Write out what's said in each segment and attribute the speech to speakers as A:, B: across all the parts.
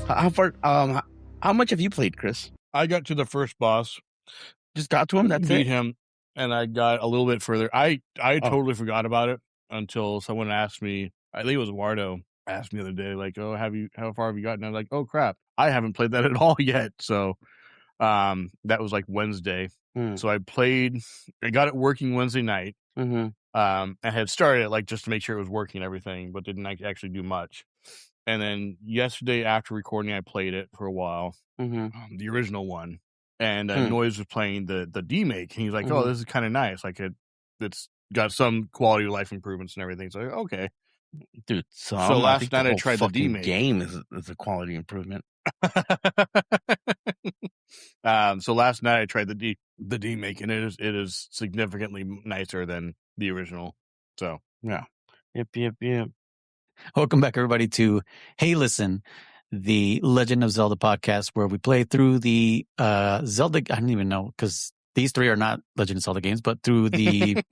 A: How far? How much have you played, Chris?
B: I got to the first boss.
A: Just got to him. That's
B: beat
A: it.
B: him, and I got a little bit further. I totally forgot about it until someone asked me. I think it was Wardo asked me the other day, like, "Oh, how far have you gotten?" I was like, "Oh crap, I haven't played that at all yet." So, that was like Wednesday. So I got it working Wednesday night. I had started it like just to make sure it was working and everything, but didn't actually do much. And then yesterday after recording, I played it for a while, the original one. And Noise was playing the demake, and he's like, "Oh, this is kind of nice. Like it's got some quality of life improvements and everything." So okay,
A: dude. So
B: last night I tried the demake.
A: Game is a quality improvement.
B: So last night I tried the demake, and it is significantly nicer than the original. So
A: yeah, yep.
C: Welcome back, everybody, to Hey Listen, the Legend of Zelda podcast, where we play through the Zelda. I don't even know, because these three are not Legend of Zelda games, but through the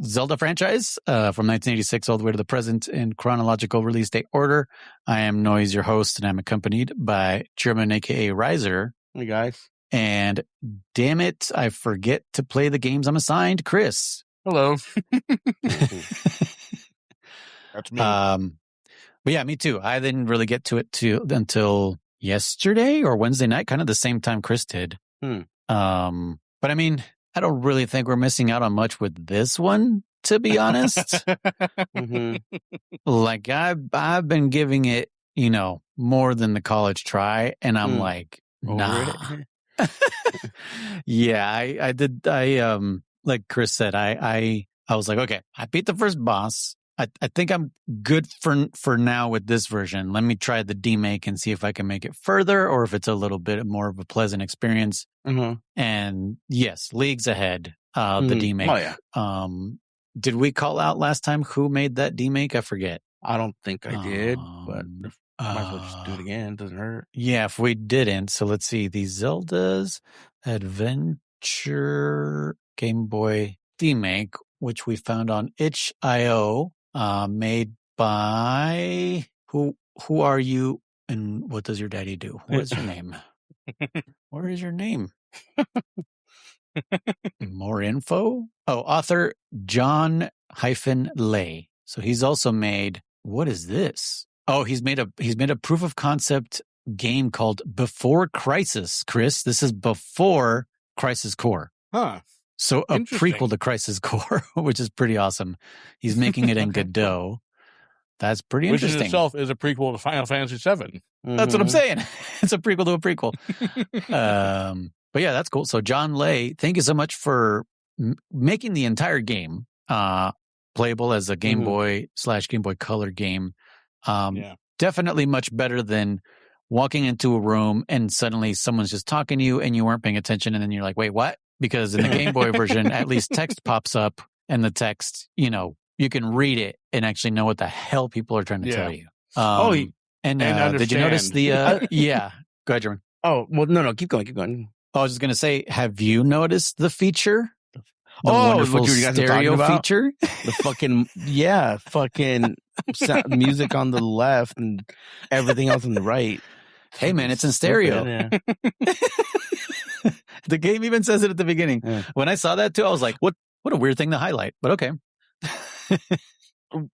C: Zelda franchise from 1986 all the way to the present in chronological release date order. I am Noise, your host, and I'm accompanied by Chairman, aka Rizer.
A: Hey guys.
C: And damn it, I forget to play the games I'm assigned, Chris.
B: Hello. That's me.
C: But yeah, me too. I didn't really get to it until yesterday or Wednesday night, kind of the same time Chris did. But I mean, I don't really think we're missing out on much with this one, to be honest. Like I've been giving it, more than the college try, and I'm like, nah. Yeah, I did. Like Chris said, I was like, okay, I beat the first boss. I think I'm good for now with this version. Let me try the demake and see if I can make it further, or if it's a little bit more of a pleasant experience. And yes, leagues ahead. The demake.
A: Oh yeah.
C: Did we call out last time who made that demake? I forget.
A: I don't think I did, but might as well just do it again. It doesn't hurt.
C: Yeah, if we didn't. So let's see. The Zelda's Adventure Game Boy demake, which we found on itch.io, made by who are you and what does your daddy do? What is your name? Where is your name? More info? Oh, author John-Lay. So he's also made, what is this? Oh, he's made a proof of concept game called Before Crisis, Chris. This is before Crisis Core.
B: Huh.
C: So a prequel to Crisis Core, which is pretty awesome. He's making it in Godot. That's pretty interesting.
B: Which in itself is a prequel to Final Fantasy VII.
C: That's what I'm saying. It's a prequel to a prequel. But yeah, that's cool. So John Lay, thank you so much for making the entire game playable as a Game Boy / Game Boy Color game. Definitely much better than walking into a room and suddenly someone's just talking to you and you weren't paying attention, and then you're like, wait, what? Because in the Game Boy version, at least text pops up, and the text, you can read it and actually know what the hell people are trying to tell you. And did you notice the yeah, go ahead, Jeremy.
A: Oh, well, no, keep going.
C: I was just going to say, have you noticed the feature? The
A: wonderful
C: what you guys stereo feature?
A: The fucking music on the left and everything else on the right.
C: Hey, man, it's in stereo.
A: Yeah.
C: The game even says it at the beginning. Yeah. When I saw that, too, I was like, what a weird thing to highlight. But okay.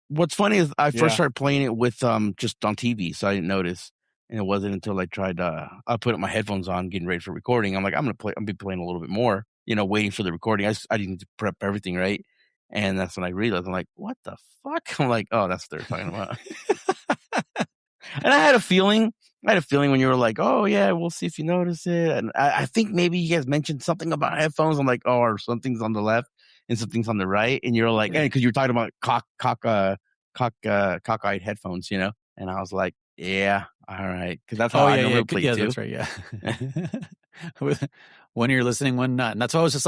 A: What's funny is I first started playing it with just on TV, so I didn't notice. And it wasn't until I tried I put up my headphones on, getting ready for recording. I'm like, I'm gonna be playing a little bit more, waiting for the recording. I didn't prep everything right, and that's when I realized, I'm like, what the fuck? I'm like, oh, that's what they're talking about. And I had a feeling when you were like, oh yeah, we'll see if you notice it. And I think maybe you guys mentioned something about headphones. I'm like, oh, or something's on the left and something's on the right, and you're like, because you're talking about cockeyed headphones, And I was like, yeah, all right, because that's how I normally play too.
C: That's right, yeah. One ear listening, one not, and that's why I was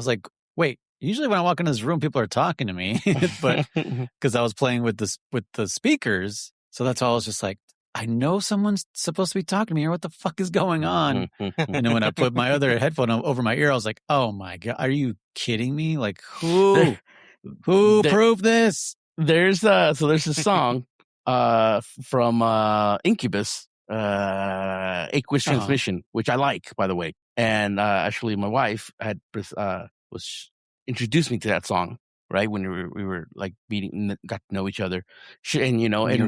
C: like, wait. Usually when I walk into this room, people are talking to me, but because I was playing with the speakers, so that's why I was just like, I know someone's supposed to be talking to me, or what the fuck is going on? And then when I put my other headphone over my ear, I was like, oh my God, are you kidding me? Like, who proved this?
A: There's a song from Incubus aqueous transmission, which I like, by the way. And actually, my wife had was introduced me to that song, right, when we were like meeting, got to know each other, and and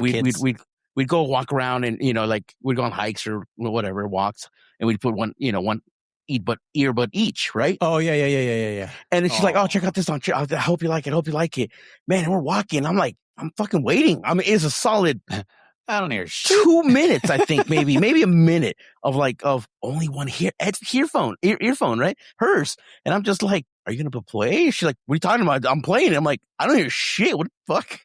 A: we'd go walk around, and like we'd go on hikes or whatever walks, and we'd put one earbud each, right?
C: Oh yeah.
A: And then she's like, "Oh, check out this song. I hope you like it. Hope you like it, man." And we're walking. I'm like, I'm fucking waiting. I mean, it's a solid.
C: I don't hear shit.
A: 2 minutes, I think, maybe a minute of only one earphone, right? Hers. And I'm just like, "Are you going to play?" She's like, "What are you talking about?" I'm playing. I'm like, "I don't hear shit. What the fuck?"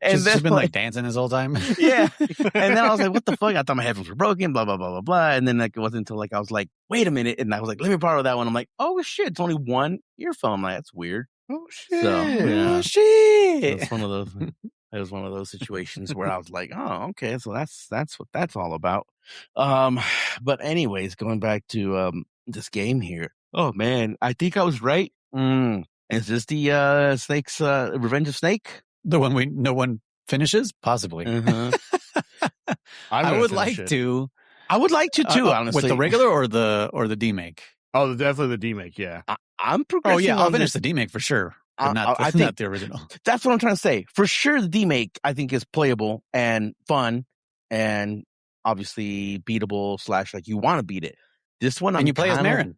A: And
C: she's been like dancing this whole time.
A: Yeah. And then I was like, "What the fuck?" I thought my headphones were broken, blah, blah, blah, blah, blah. And then it wasn't until I was like, "Wait a minute." And I was like, "Let me borrow that one." I'm like, "Oh shit, it's only one earphone." I'm like, "That's weird."
B: Oh shit.
A: So, yeah.
C: Oh shit.
A: It was one of those situations where I was like, "Oh, okay, so that's what that's all about." But anyways, going back to this game here. Oh man, I think I was right. Is this the Snake's Revenge of Snake?
C: The one no one finishes? Possibly. I would like to.
A: I would like to too, honestly.
C: With the regular or the demake?
B: Oh, definitely the demake, yeah.
A: I'm progressing.
C: Oh yeah, I'll finish the demake for sure. But not the original.
A: That's what I'm trying to say. For sure, the demake I think is playable and fun, and obviously beatable / like you want to beat it. This one,
C: and you play as Marin.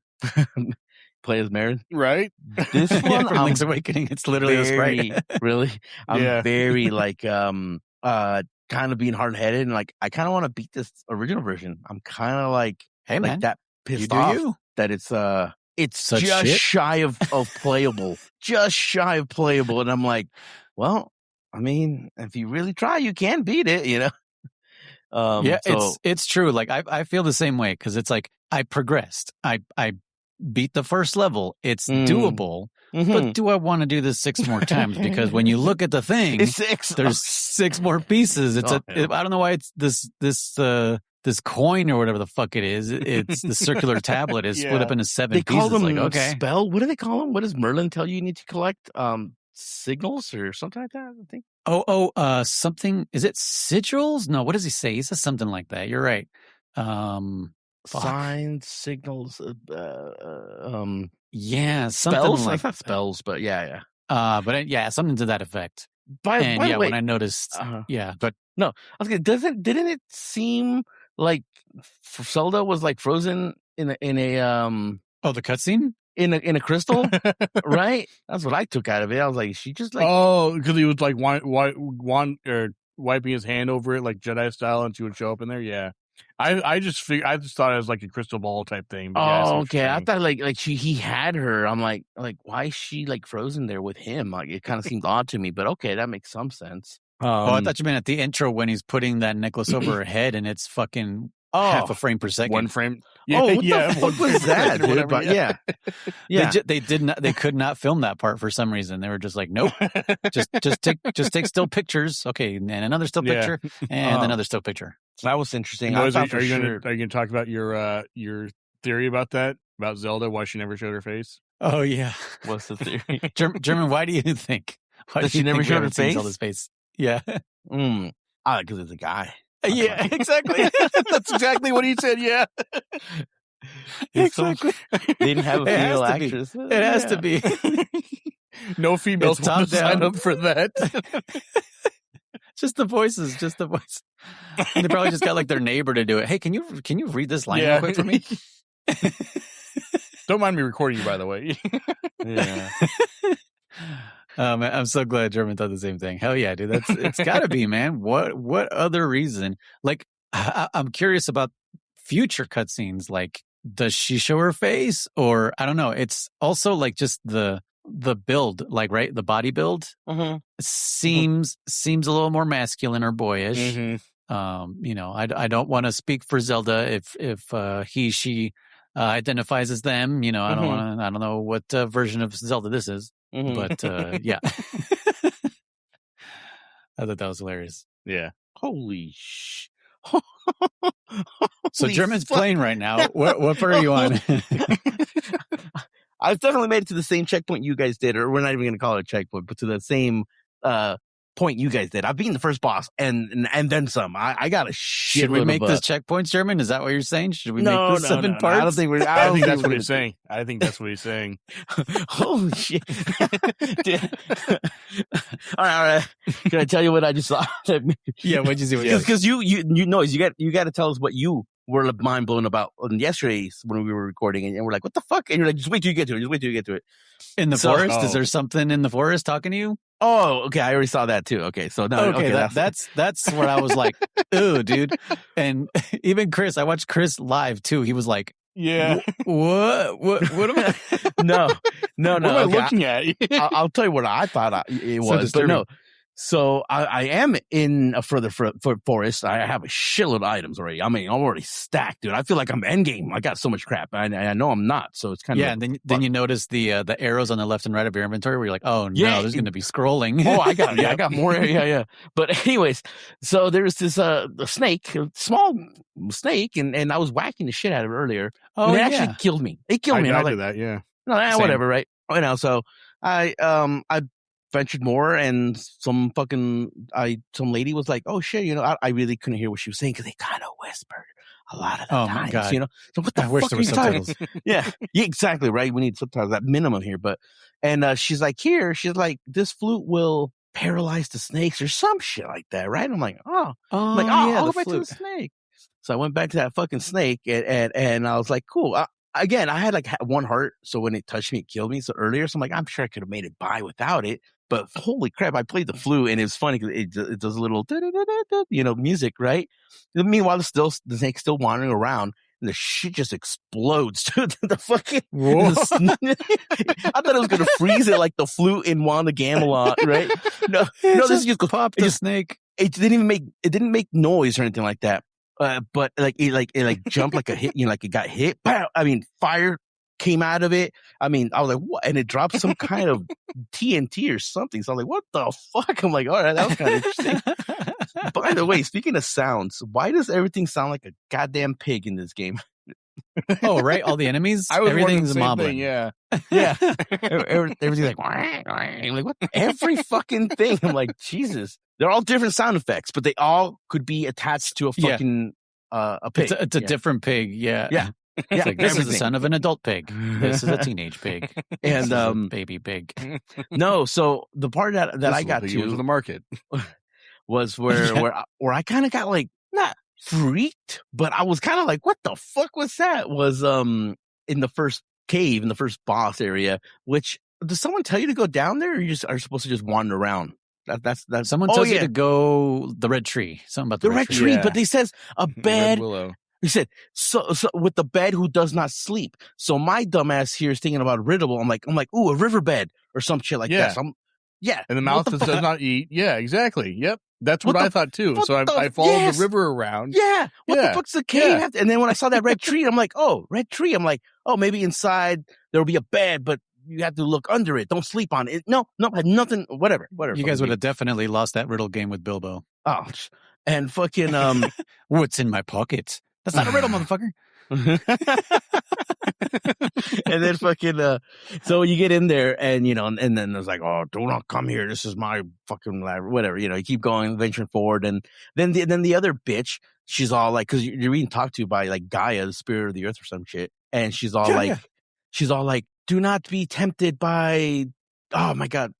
A: Play as Marin,
B: right?
A: This one,
C: from Link's Awakening, it's literally a sprite.
A: Really, I'm very like kind of being hard headed, and like I kind of want to beat this original version. I'm kind of like,
C: hey man,
A: that pissed off that it's
C: such
A: just
C: shit?
A: shy of playable, just shy of playable, and I'm like, well, I mean, if you really try, you can beat it,
C: Yeah, it's true. Like I feel the same way because it's like I progressed. I beat the first level. It's doable. But do I want to do this 6 more times? Because when you look at the thing,
A: it's 6.
C: There's 6 more pieces. It's I don't know why it's this coin or whatever the fuck it is. It's the circular tablet is split up into 7 pieces.
A: They call them
C: like, okay.
A: spell. What do they call them? What does Merlin tell you need to collect? Signals or something like that, I think.
C: Something. Is it sigils? No, what does he say? He says something like that. You're right.
A: Signs, signals,
C: yeah, something
A: spells.
C: like
A: not spells, but yeah.
C: But yeah, something to that effect. By the way, when I noticed, but
A: no, I was didn't it seem like Zelda was like frozen in a
C: the cutscene
A: in a crystal, right? That's what I took out of it. I was like, she just like
B: because he was like wiping his hand over it like Jedi style, and she would show up in there. Yeah. I just thought it was like a crystal ball type thing. But
A: okay. I thought like he had her. I'm like why is she like frozen there with him? Like it kind of seemed odd to me, but okay, that makes some sense.
C: I thought you meant at the intro when he's putting that necklace over her head and it's fucking half a frame per second.
B: 1 frame.
A: Yeah, what the fuck was that? Dude? But yeah.
C: They could not film that part for some reason. They were just like, nope, just take still pictures. Okay, and another still picture, and another still picture.
A: So that was interesting.
B: Are you gonna talk about your theory about that, about Zelda, why she never showed her face?
C: Oh yeah,
A: what's the theory?
C: German, why do you think?
A: That she never showed her face?
C: Zelda's face? Yeah,
A: because it's a guy.
C: Yeah, exactly.
B: That's exactly what he said. Yeah,
C: exactly.
A: They didn't have a female actress.
C: It has to be.
B: No females want to sign up for that.
C: Just the voices. And they probably just got like their neighbor to do it. Hey, can you read this line real quick for me?
B: Don't mind me recording you, by the way.
A: Yeah.
C: Man, I'm so glad German thought the same thing. Hell yeah, dude. It's gotta be, man. What other reason? Like, I'm curious about future cutscenes. Like, does she show her face? Or I don't know. It's also like just the build, like, right? The body build seems a little more masculine or boyish. I don't want to speak for Zelda if she identifies as them. I don't know what version of Zelda this is. But yeah, I thought that was hilarious.
B: Yeah.
A: Holy sh!
C: So German's playing right now. What part are you on?
A: I've definitely made it to the same checkpoint you guys did, or we're not even going to call it a checkpoint, but to the same point you guys did. I've beaten the first boss and then some. I got a shit.
C: Should we make this checkpoints, German? Is that what you're saying? Should we make this 7 parts?
A: I don't think we're.
B: I think that's what he's saying. I think that's what he's saying.
A: Holy shit! all right. Can I tell you what I just saw?
C: Yeah, what'd you see?
A: Because you got to tell us what you were mind blown about on yesterday's when we were recording, and we're like, what the fuck? And you're like, just wait till you get to it. Just wait till you get to it.
C: In the forest? Is there something in the forest talking to you?
A: Oh, okay. I already saw that too. Okay, so no,
C: okay, that's where I was like, ooh, dude. And even Chris, I watched Chris live too. He was like,
B: yeah,
C: what am I?
A: No.
B: What am I looking at?
A: I'll tell you what I thought it was, but no. So I am in a further forest. I have a shitload of items already. I mean, I'm already stacked, dude. I feel like I'm endgame. I got so much crap. I know I'm not. So it's kind of
C: and then you notice the arrows on the left and right of your inventory where you're like, oh no, there's going to be scrolling.
A: Oh, I got more. Yeah. But anyways, so there's this a snake, a small snake, and I was whacking the shit out of it earlier. Oh, and it actually killed me. It killed me.
B: I
A: was
B: did that. Yeah.
A: No, whatever. Right. So I ventured more, and some lady was like, oh shit, I really couldn't hear what she was saying because they kind of whispered a lot of the times,
C: my God.
A: So what the fuck are you talking? yeah, exactly, right? We need subtitles at minimum here, and she's like, this flute will paralyze the snakes or some shit like that, right? I'm like, I'll go back to the snake. So I went back to that fucking snake, and I was like, cool. Again, I had like 1 heart, so when it touched me, it killed me. So earlier, I'm like, I'm sure I could have made it by without it. But holy crap, I played the flute, and it was funny because it does a little, music, right? Meanwhile, the snake's still wandering around, and the shit just explodes. The fucking, I thought it was gonna freeze it like the flute in Wand of Gamelot, right? No, this just popped the snake. It didn't make noise or anything like that. But it jumped like a hit, like it got hit. Pow! I mean, fire came out of it. I mean, I was like, what? And it dropped some kind of TNT or something. So I was like, what the fuck? I'm like, all right, that was kind of interesting. By the way, speaking of sounds, why does everything sound like a goddamn pig in this game?
C: Oh, right. All the enemies? Everything's mobbing.
B: Yeah.
A: Everything's like, I'm like, what? Every fucking thing. I'm like, Jesus. They're all different sound effects, but they all could be attached to a fucking a pig.
C: It's a different pig. Yeah.
A: It's
C: like, this is the son of an adult pig. This is a teenage pig.
A: And
C: a baby pig.
A: No, so the part that I got to
B: the market
A: was where I kind of got like not freaked, but I was kind of like, what the fuck was that? Was in the first cave, in the first boss area. Which, does someone tell you to go down there, or you just are supposed to just wander around? That's
C: someone tells you to go the red tree. Something about the
A: red tree.
C: Yeah.
A: But they says a bed.
B: Red willow.
A: He said so with the bed who does not sleep. So my dumbass here is thinking about a riddle. I'm like, ooh, a riverbed or some shit like that. So
B: and the mouth that does not eat. Yeah, exactly. Yep. That's what I thought too. So I followed the river around.
A: Yeah. What the fuck's the cave have to? And then when I saw that red tree, I'm like, oh, red tree. I'm like, oh, maybe inside there'll be a bed, but you have to look under it. Don't sleep on it. No, had nothing. Whatever.
C: You guys would have definitely lost that riddle game with Bilbo.
A: Oh, and fucking
C: what's in my pocket? That's not a riddle, motherfucker.
A: And then fucking so you get in there, and and then there's like, oh, do not come here. This is my fucking lab, whatever. You keep going, venturing forward, and then the other bitch, she's all like, because you're being talked to by like Gaia, the spirit of the earth or some shit, and she's all like, do not be tempted by, oh my God,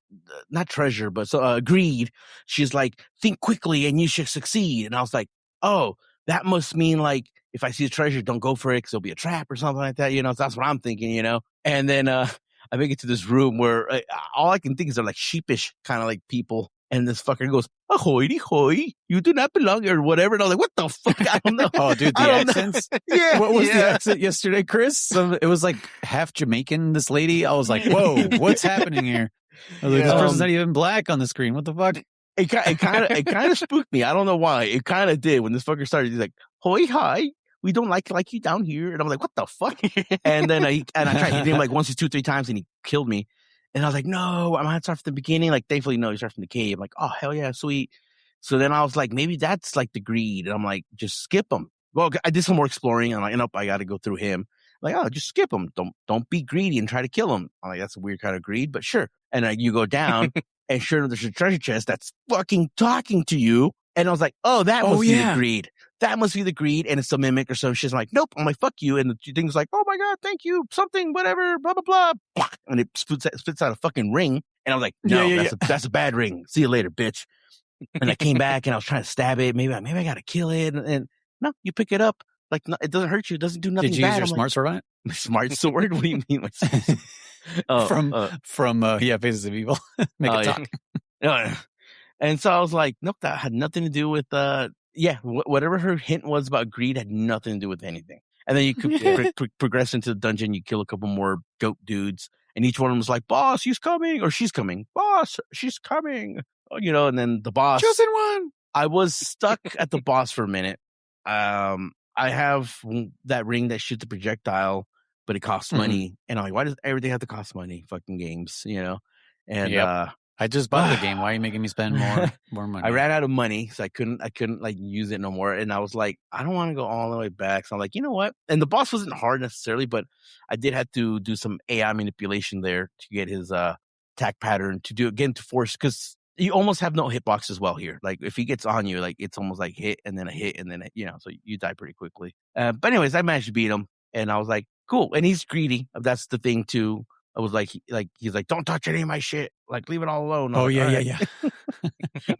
A: not treasure, but greed. She's like, think quickly and you should succeed. And I was like, oh, that must mean like, if I see a treasure, don't go for it because it'll be a trap or something like that. So that's what I'm thinking, And then I make it to this room where all I can think is they're like sheepish kind of like people. And this fucker goes, ahoy, hoy, you do not belong, or whatever. And I was like, what the fuck? I don't know.
C: Oh, dude, the accents?
A: Yeah.
C: What was the accent yesterday, Chris? It was like half Jamaican, this lady. I was like, whoa, what's happening here? I was like, this person's not even black on the screen. What the fuck?
A: It kind of spooked me. I don't know why. It kind of did when this fucker started. He's like, hoy, hi. We don't like you down here. And I'm like, what the fuck? And then I tried to hit him like once or 2, 3 times, and he killed me. And I was like, no, I'm going to start from the beginning. Like, thankfully, no, you start from the cave. I'm like, oh, hell yeah, sweet. So then I was like, maybe that's like the greed. And I'm like, just skip him. Well, I did some more exploring. And I'm like, nope, I got to go through him. I'm like, oh, just skip him. Don't be greedy and try to kill him. I'm like, that's a weird kind of greed, but sure. And you go down, and sure enough, there's a treasure chest that's fucking talking to you. And I was like, oh, that must be the greed. That must be the greed. And it's a mimic or some shit. I'm like, nope. I'm like, fuck you. And the thing's like, oh my God, thank you. Something, whatever, blah, blah, blah. And it spits out a fucking ring. And I was like, no, that's a bad ring. See you later, bitch. And I came back and I was trying to stab it. Maybe I got to kill it. And no, you pick it up. Like, no, it doesn't hurt you. It doesn't do nothing bad.
C: Did you use your smart sword on it?
A: Smart sword? What do you mean?
C: From Faces of Evil. Make it talk.
A: And so I was like, nope, that had nothing to do with, whatever her hint was about greed had nothing to do with anything. And then you could progress into the dungeon. You kill a couple more goat dudes. And each one of them was like, boss, he's coming. Or she's coming. Boss, she's coming. And then the boss.
C: Chosen one.
A: I was stuck at the boss for a minute. I have that ring that shoots a projectile, but it costs money. And I'm like, why does everything have to cost money? Fucking games, And
C: I just bought the game. Why are you making me spend more money?
A: I ran out of money, so I couldn't like use it no more. And I was like, I don't want to go all the way back. So I'm like, you know what? And the boss wasn't hard necessarily, but I did have to do some AI manipulation there to get his attack pattern to force, because you almost have no hitbox as well here. Like if he gets on you, like it's almost like hit and then a hit and then so you die pretty quickly. But anyways, I managed to beat him, and I was like, cool. And he's greedy. That's the thing too. I was like, he's like, don't touch any of my shit. Like, leave it all alone.
C: Oh, yeah.
A: I'm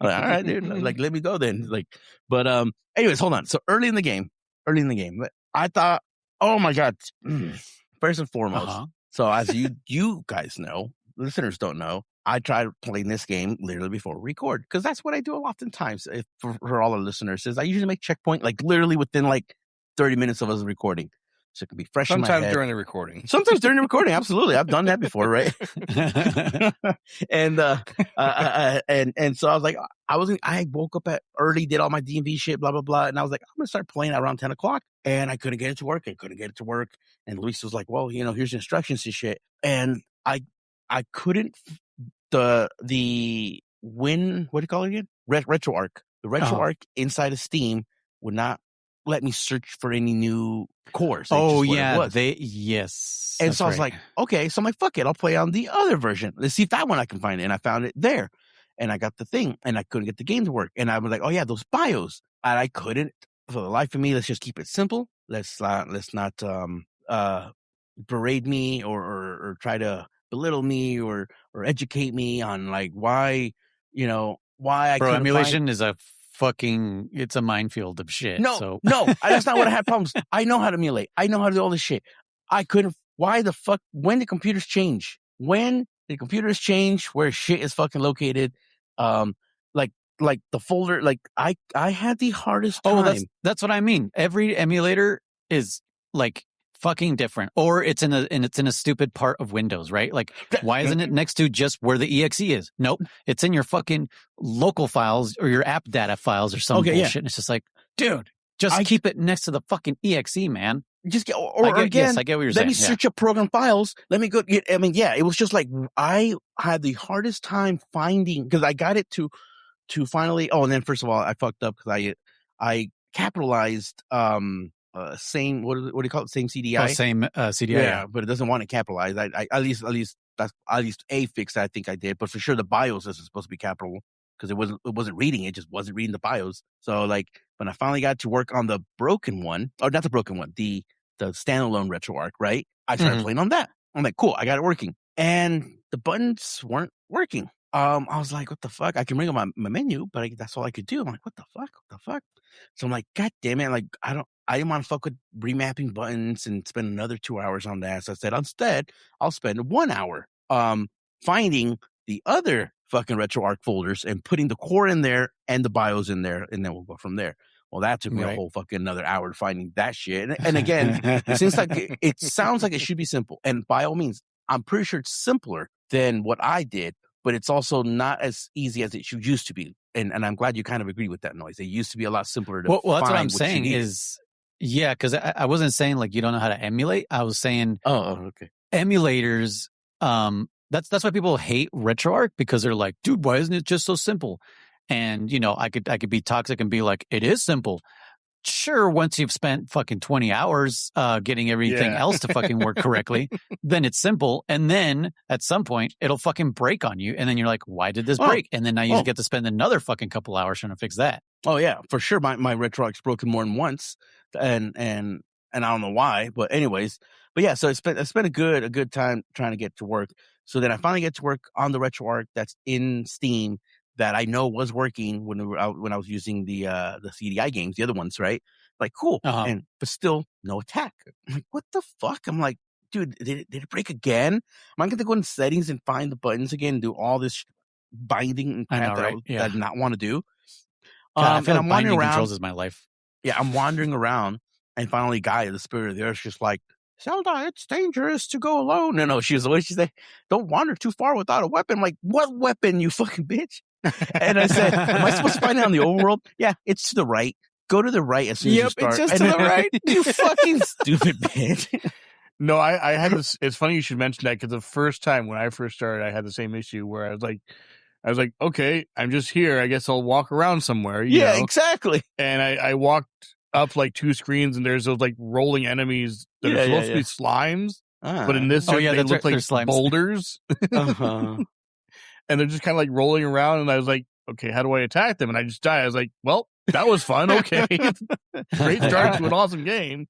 A: like, all right, dude. Like, let me go then. Like, but anyways, hold on. So early in the game, I thought, oh my God. First and foremost. So as you guys know, listeners don't know, I tried playing this game literally before we record, because that's what I do oftentimes. For all our listeners, is I usually make checkpoint like literally within like 30 minutes of us recording. So it can be fresh in my head.
B: Sometimes during the recording.
A: Sometimes during the recording, absolutely. I've done that before, right? And so I was like, I woke up early, did all my DMV shit, blah, blah, blah. And I was like, I'm going to start playing around 10 o'clock. And I couldn't get it to work. And Luis was like, well, here's the instructions and shit. And I couldn't, what do you call it again? RetroArch. The RetroArch inside of Steam would not let me search for any new cores.
C: Yes.
A: And so I was like, okay, so I'm like, fuck it, I'll play on the other version. Let's see if that one I can find it. And I found it there. And I got the thing, and I couldn't get the game to work. And I was like, oh yeah, those BIOS. And I couldn't, for the life of me, let's just keep it simple. Let's not berate me or try to belittle me or educate me on like why I couldn't
C: emulation is it's a minefield of shit.
A: No, that's not what I had problems. I know how to emulate. I know how to do all this shit. I couldn't. Why the fuck? When did computers change? When did computers change where shit is fucking located? Like the folder. Like I had the hardest time.
C: Oh, well, that's what I mean. Every emulator is like fucking different, or it's in a stupid part of Windows, right? Like, why isn't it next to just where the exe is? Nope, it's in your fucking local files or your app data files or some bullshit. Yeah. And it's just like, dude, keep it next to the fucking exe, man.
A: Just get, I get what you're saying. Let me search up program files. Let me go. It was just like I had the hardest time finding, because I got it to finally. Oh, and then first of all, I fucked up because I capitalized same, what do you call it? Same CDI.
C: Oh, same CDI.
A: Yeah, but it doesn't want it capitalized. I at least that's at least a fix that I think I did. But for sure, the BIOS is supposed to be capital, because it wasn't reading. It just wasn't reading the BIOS. So like when I finally got to work on the broken one, or not the broken one, the standalone RetroArch, right? I started playing on that. I'm like, cool, I got it working, and the buttons weren't working. I was like, what the fuck? I can bring up my menu, but that's all I could do. I'm like, what the fuck? So I'm like, God damn it! Like I didn't want to fuck with remapping buttons and spend another 2 hours on that. So I said, instead, I'll spend 1 hour finding the other fucking RetroArch folders and putting the core in there and the BIOS in there, and then we'll go from there. Well, that took me a whole fucking another hour finding that shit. And again, it sounds like it should be simple. And by all means, I'm pretty sure it's simpler than what I did, but it's also not as easy as it used to be. And I'm glad you kind of agree with that noise. It used to be a lot simpler to
C: well, that's what I'm saying is, yeah, because I wasn't saying like you don't know how to emulate. I was saying,
A: okay,
C: emulators. That's why people hate RetroArch, because they're like, dude, why isn't it just so simple? And I could be toxic and be like, it is simple. Sure, once you've spent fucking 20 hours getting everything else to fucking work correctly, then it's simple. And then at some point, it'll fucking break on you. And then you're like, why did this break? And then now you get to spend another fucking couple hours trying to fix that.
A: Oh, yeah, for sure. My RetroArch's broken more than once. And I don't know why. But anyways, yeah, so I spent a good time trying to get to work. So then I finally get to work on the RetroArch that's in Steam that I know was working when I was using the CDI games, the other ones, right? Like, cool. But still no attack. I'm like, what the fuck? I'm like, dude, did it break again? Am I going to go in settings and find the buttons again and do all this binding and crap that I did not want to do?
C: God, I feel like binding controls is my life.
A: Yeah, I'm wandering around, and finally, Gaia, the spirit of the earth, just like, Zelda, it's dangerous to go alone. No, she was always, she said, don't wander too far without a weapon. I'm like, what weapon, you fucking bitch? And I said, am I supposed to find it on the overworld? Yeah, it's to the right. Go to the right as soon as you start.
C: It's just to the right.
A: You fucking stupid bitch.
B: No, I had this. It's funny you should mention that because the first time when I first started, I had the same issue where I was like, okay, I'm just here. I guess I'll walk around somewhere. You know?
A: Exactly.
B: And I walked up like 2 screens, and there's those like rolling enemies that are supposed to be slimes, but in this, they look like boulders. And they're just kind of like rolling around. And I was like, okay, how do I attack them? And I just died. I was like, well, that was fun. Okay, great start to an awesome game.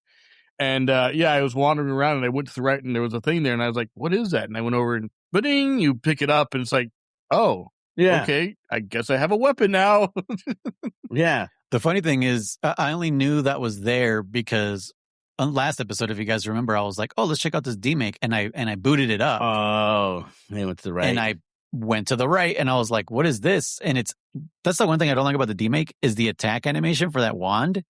B: And I was wandering around, and I went to the right, and there was a thing there, and I was like, what is that? And I went over and ba-ding, you pick it up, and it's like, oh. Yeah. Okay, I guess I have a weapon now.
A: Yeah.
C: The funny thing is, I only knew that was there because on last episode, if you guys remember, I was like, oh, let's check out this demake. And I booted it up.
A: Oh, they went to the right.
C: And I went to the right, and I was like, what is this? And that's the one thing I don't like about the demake is the attack animation for that wand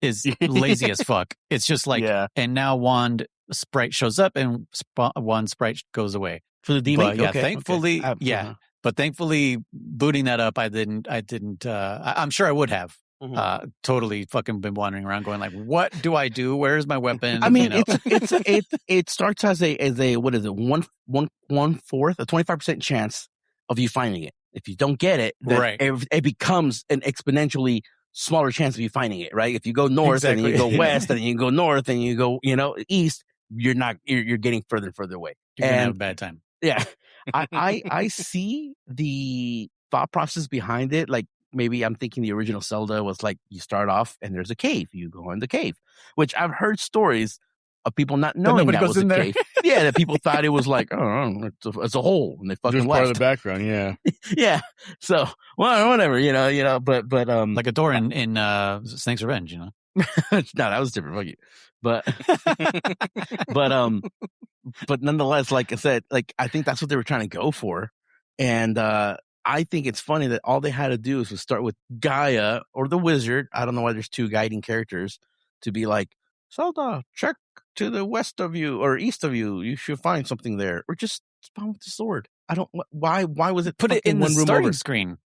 C: is lazy as fuck. It's just like, and now wand sprite shows up and wand sprite goes away.
A: For the demake?
C: Yeah, thankfully, But thankfully, booting that up, I didn't. I'm sure I would have totally fucking been wandering around, going like, "What do I do? Where's my weapon?"
A: I mean, it starts as a what is it 1/4, a 25% chance of you finding it. If you don't get it, then it becomes an exponentially smaller chance of you finding it. Right? If you go north and you go west, and you go north and you go east, you're getting further and further away.
C: You're gonna have a bad time.
A: Yeah. I see the thought process behind it. Like maybe I'm thinking the original Zelda was like you start off and there's a cave, you go in the cave, which I've heard stories of people not knowing that was a cave. Yeah, that people thought it was like it's a hole and they fucking
B: just
A: left.
B: Part of the background, yeah,
A: yeah. So whatever, but
C: like a door in Snake's Revenge, No,
A: that was different. Fuck you. But nonetheless, like I said, like I think that's what they were trying to go for. And I think it's funny that all they had to do was start with Gaia or the wizard. I don't know why there's 2 guiding characters to be like, Zelda, check to the west of you or east of you. You should find something there. Or just spawn with the sword. I don't, why was it
C: put it in
A: one
C: the
A: room
C: starting
A: over?
C: Screen?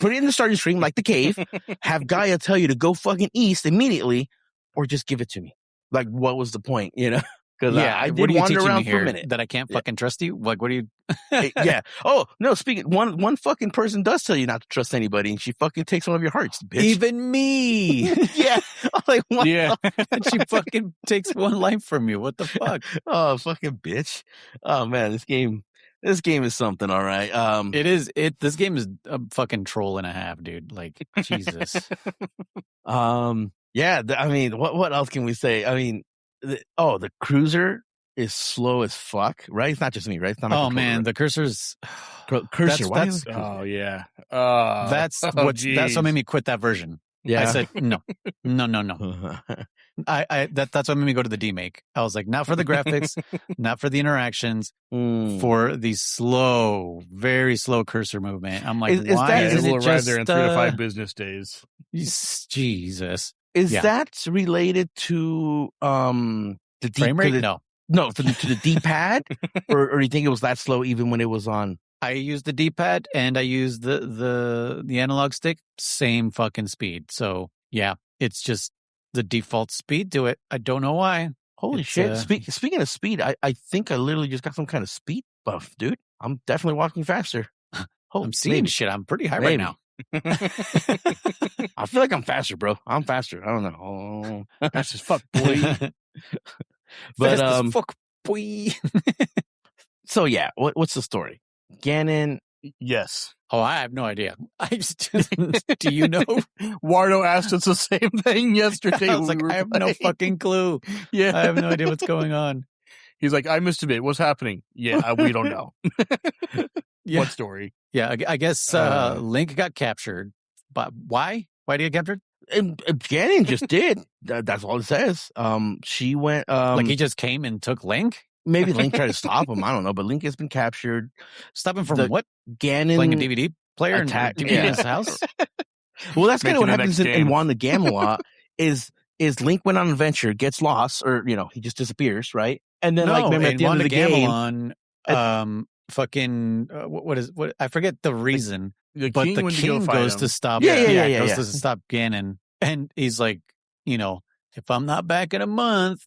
A: Put it in the starting screen like the cave. Have Gaia tell you to go fucking east immediately or just give it to me. Like, what was the point, Because I did wander around for a minute.
C: That I can't fucking trust you? Like, what do you...
A: Yeah. Oh, no, speaking... One fucking person does tell you not to trust anybody, and she fucking takes one of your hearts, bitch.
C: Even me!
A: Yeah. I'm like, what?
C: Yeah. And she fucking takes one life from you. What the fuck?
A: Oh, fucking bitch. Oh, man, this game is something, all right.
C: It is. This game is a fucking troll and a half, dude. Like, Jesus.
A: Yeah, I mean, what else can we say? I mean, the cruiser is slow as fuck, right? It's not just me, right? It's not
C: man, the cursor's
A: cursor.
B: Oh yeah,
C: that's what made me quit that version.
A: Yeah,
C: I said no. That's what made me go to the demake. I was like, not for the graphics, not for the interactions, for the slow, very slow cursor movement. I'm like, why is it
B: arrive there in 3 to 5 business days?
C: Jesus.
A: Is that related to the
C: frame rate?
A: No, to the D-pad, or do you think it was that slow even when it was on?
C: I used the D-pad and I used the analog stick, same fucking speed. So yeah, it's just the default speed to it. I don't know why.
A: Holy shit! Speaking of speed, I think I literally just got some kind of speed buff, dude. I'm definitely walking faster.
C: I'm seeing shit. I'm pretty high right now.
A: I feel like I'm faster, bro. I'm faster. I don't know.
B: Fast as fuck, boy.
A: But
C: Fast as fuck, boy.
A: So yeah, what's the story? Ganon.
B: Yes.
C: Oh, I have no idea. Do you know?
B: Wardo asked us the same thing yesterday.
C: I was like, I have no fucking clue.
B: Yeah.
C: I have no idea what's going on.
B: He's like, I missed a bit. What's happening? Yeah, we don't know.
C: Yeah.
B: What story?
C: Yeah, I guess Link got captured. But why? Why did he get captured?
A: Ganon just did. That's all it says. She went.
C: Like he just came and took Link?
A: Maybe Link tried to stop him. I don't know. But Link has been captured.
C: Stop him from what?
A: Ganon
C: playing a DVD player and DVD in his house?
A: Well, that's kind of what
B: Making the
A: happens
B: next
A: in
B: game.
A: Wand the Gamelot. is Link went on an adventure, gets lost, or he just disappears, right? And then remember at the end of the game,
C: what I forget the reason.
B: The
C: but
B: king
C: the
B: went to
C: king
B: go fight
C: goes
B: him.
C: to stop.
A: Yeah.
C: Goes to stop Ganon, and he's like, if I'm not back in a month,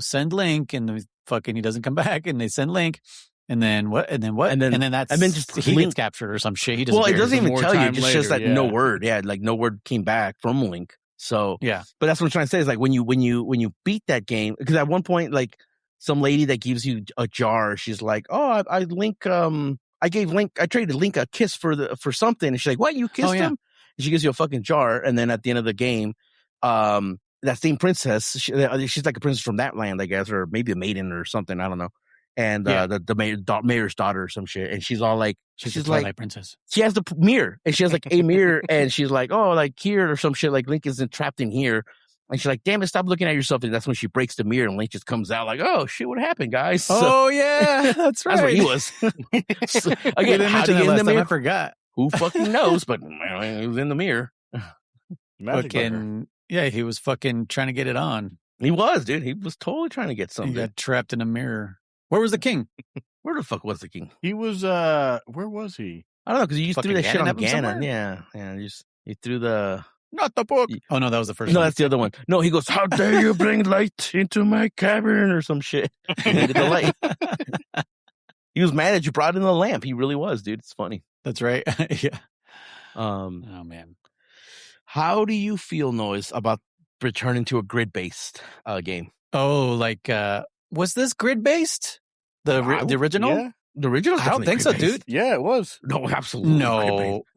C: send Link, and he doesn't come back, and they send Link, and then what? And then what? And then just he
A: Link
C: gets captured or some shit. He
A: well, it doesn't even
B: More
A: tell you. It
B: time
A: just says that
B: later,
A: no
B: yeah.
A: word. Yeah, like no word came back from Link. So
C: yeah.
A: But that's what I'm trying to say is like when you beat that game, because at one point like some lady that gives you a jar, she's like, oh, I traded Link a kiss for something, and she's like, what, you kissed him? And she gives you a fucking jar, and then at the end of the game, that same princess, she's like a princess from that land, I guess, or maybe a maiden or something, I don't know. And the mayor's daughter or some shit, and she's all like,
C: she's a Twilight princess.
A: She has the mirror, and she has like a mirror, and she's like, oh, like here or some shit, like Link is trapped in here. And she's like, damn it, stop looking at yourself. And that's when she breaks the mirror, and Link just comes out like, oh, shit, what happened, guys?
C: Oh, yeah, that's right.
A: That's where he was. So, again, how do you get in the mirror?
C: I forgot.
A: Who fucking knows? But he was in the mirror.
C: He was fucking trying to get it on.
A: He was, dude. He was totally trying to get something.
C: He got trapped in a mirror. Where was the king?
A: Where the fuck was the king?
B: He was, where was he?
A: I don't know, because you threw that shit on Ganon.
C: Somewhere?
A: Yeah. You threw the...
C: Not the book. Oh, no, that was the first one.
A: No, that's the other one. No, he goes, how dare you bring light into my cavern or some shit. He needed the light. He was mad that you brought in the lamp. He really was, dude. It's funny.
C: That's right. Yeah.
A: Oh,
C: man.
A: How do you feel, Noise, about returning to a grid-based game?
C: Oh, like, was this grid-based? The original?
B: Yeah.
A: The original?
C: I don't think so, dude.
B: Yeah, it was.
A: No, absolutely.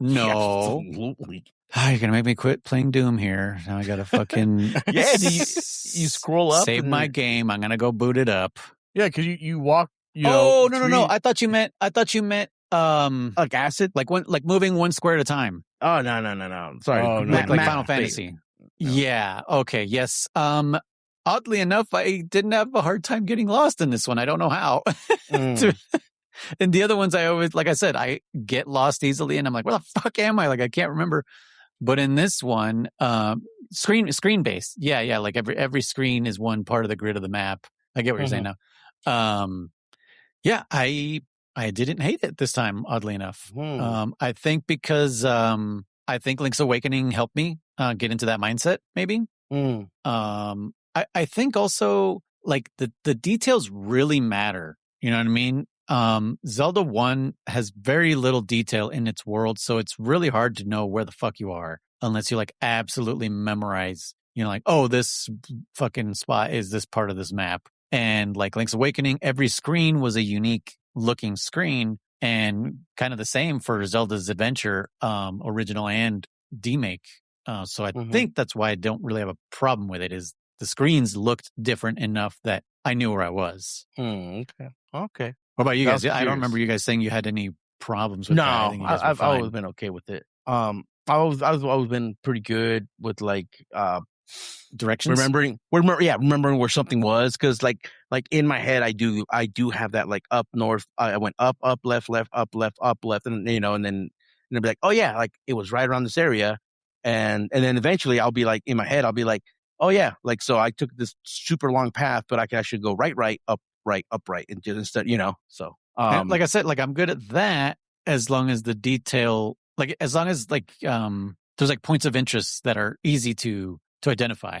C: No.
A: Absolutely.
C: You're gonna make me quit playing Doom here. Now I gotta fucking
A: you scroll up,
C: save my game. I'm gonna go boot it up.
B: Yeah, because you walk.
C: No. I thought you meant
A: like acid,
C: like moving one square at a time.
A: Oh no. Sorry,
C: like Final Fantasy. No. Yeah. Okay. Yes. Oddly enough, I didn't have a hard time getting lost in this one. I don't know how. And the other ones, I always, like I said, I get lost easily, and I'm like, where the fuck am I? Like, I can't remember. But in this one, screen based, yeah, like every screen is one part of the grid of the map. I get what you're saying now. Yeah, I didn't hate it this time, oddly enough. I think because I think Link's Awakening helped me get into that mindset, maybe. I think also like the details really matter. You know what I mean? Zelda 1 has very little detail in its world, so it's really hard to know where the fuck you are unless you like absolutely memorize, like, oh, this fucking spot is this part of this map. And like Link's Awakening, every screen was a unique looking screen, and kind of the same for Zelda's Adventure, original and demake. So I think that's why I don't really have a problem with it, is the screens looked different enough that I knew where I was.
A: Okay.
C: What about you guys? I don't remember you guys saying you had any problems with that.
A: No, I've always been okay with it. I've always been pretty good with like
C: directions.
A: Remembering where something was, because like in my head I do have that like up north. I went up left, up left, and and then be like, oh yeah, like it was right around this area, and then eventually I'll be like in my head I'll be like, oh yeah, like so I took this super long path, but I could actually go right, up right, and just instead, so
C: like I said, like I'm good at that as long as the detail, like as long as like there's like points of interest that are easy to identify,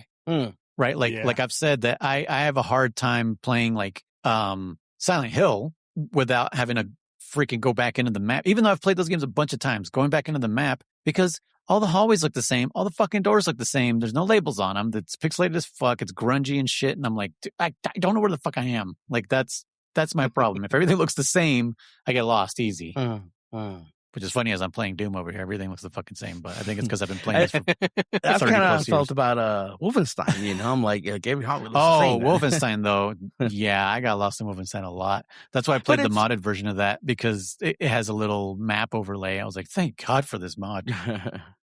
C: right? Like I've said that I have a hard time playing like Silent Hill without having to freaking go back into the map, even though I've played those games a bunch of times. Going back into the map because all the hallways look the same. All the fucking doors look the same. There's no labels on them. It's pixelated as fuck. It's grungy and shit. And I'm like, I don't know where the fuck I am. Like, that's my problem. If everything looks the same, I get lost easy. Which is funny as I'm playing Doom over here. Everything looks the fucking same, but I think it's because I've been playing this for 30
A: That's kind of how I
C: plus
A: felt
C: years.
A: about Wolfenstein. You know, I'm like every hallway looks the same.
C: Wolfenstein though, yeah, I got lost in Wolfenstein a lot. That's why I played the modded version of that, because it has a little map overlay. I was like, thank God for this mod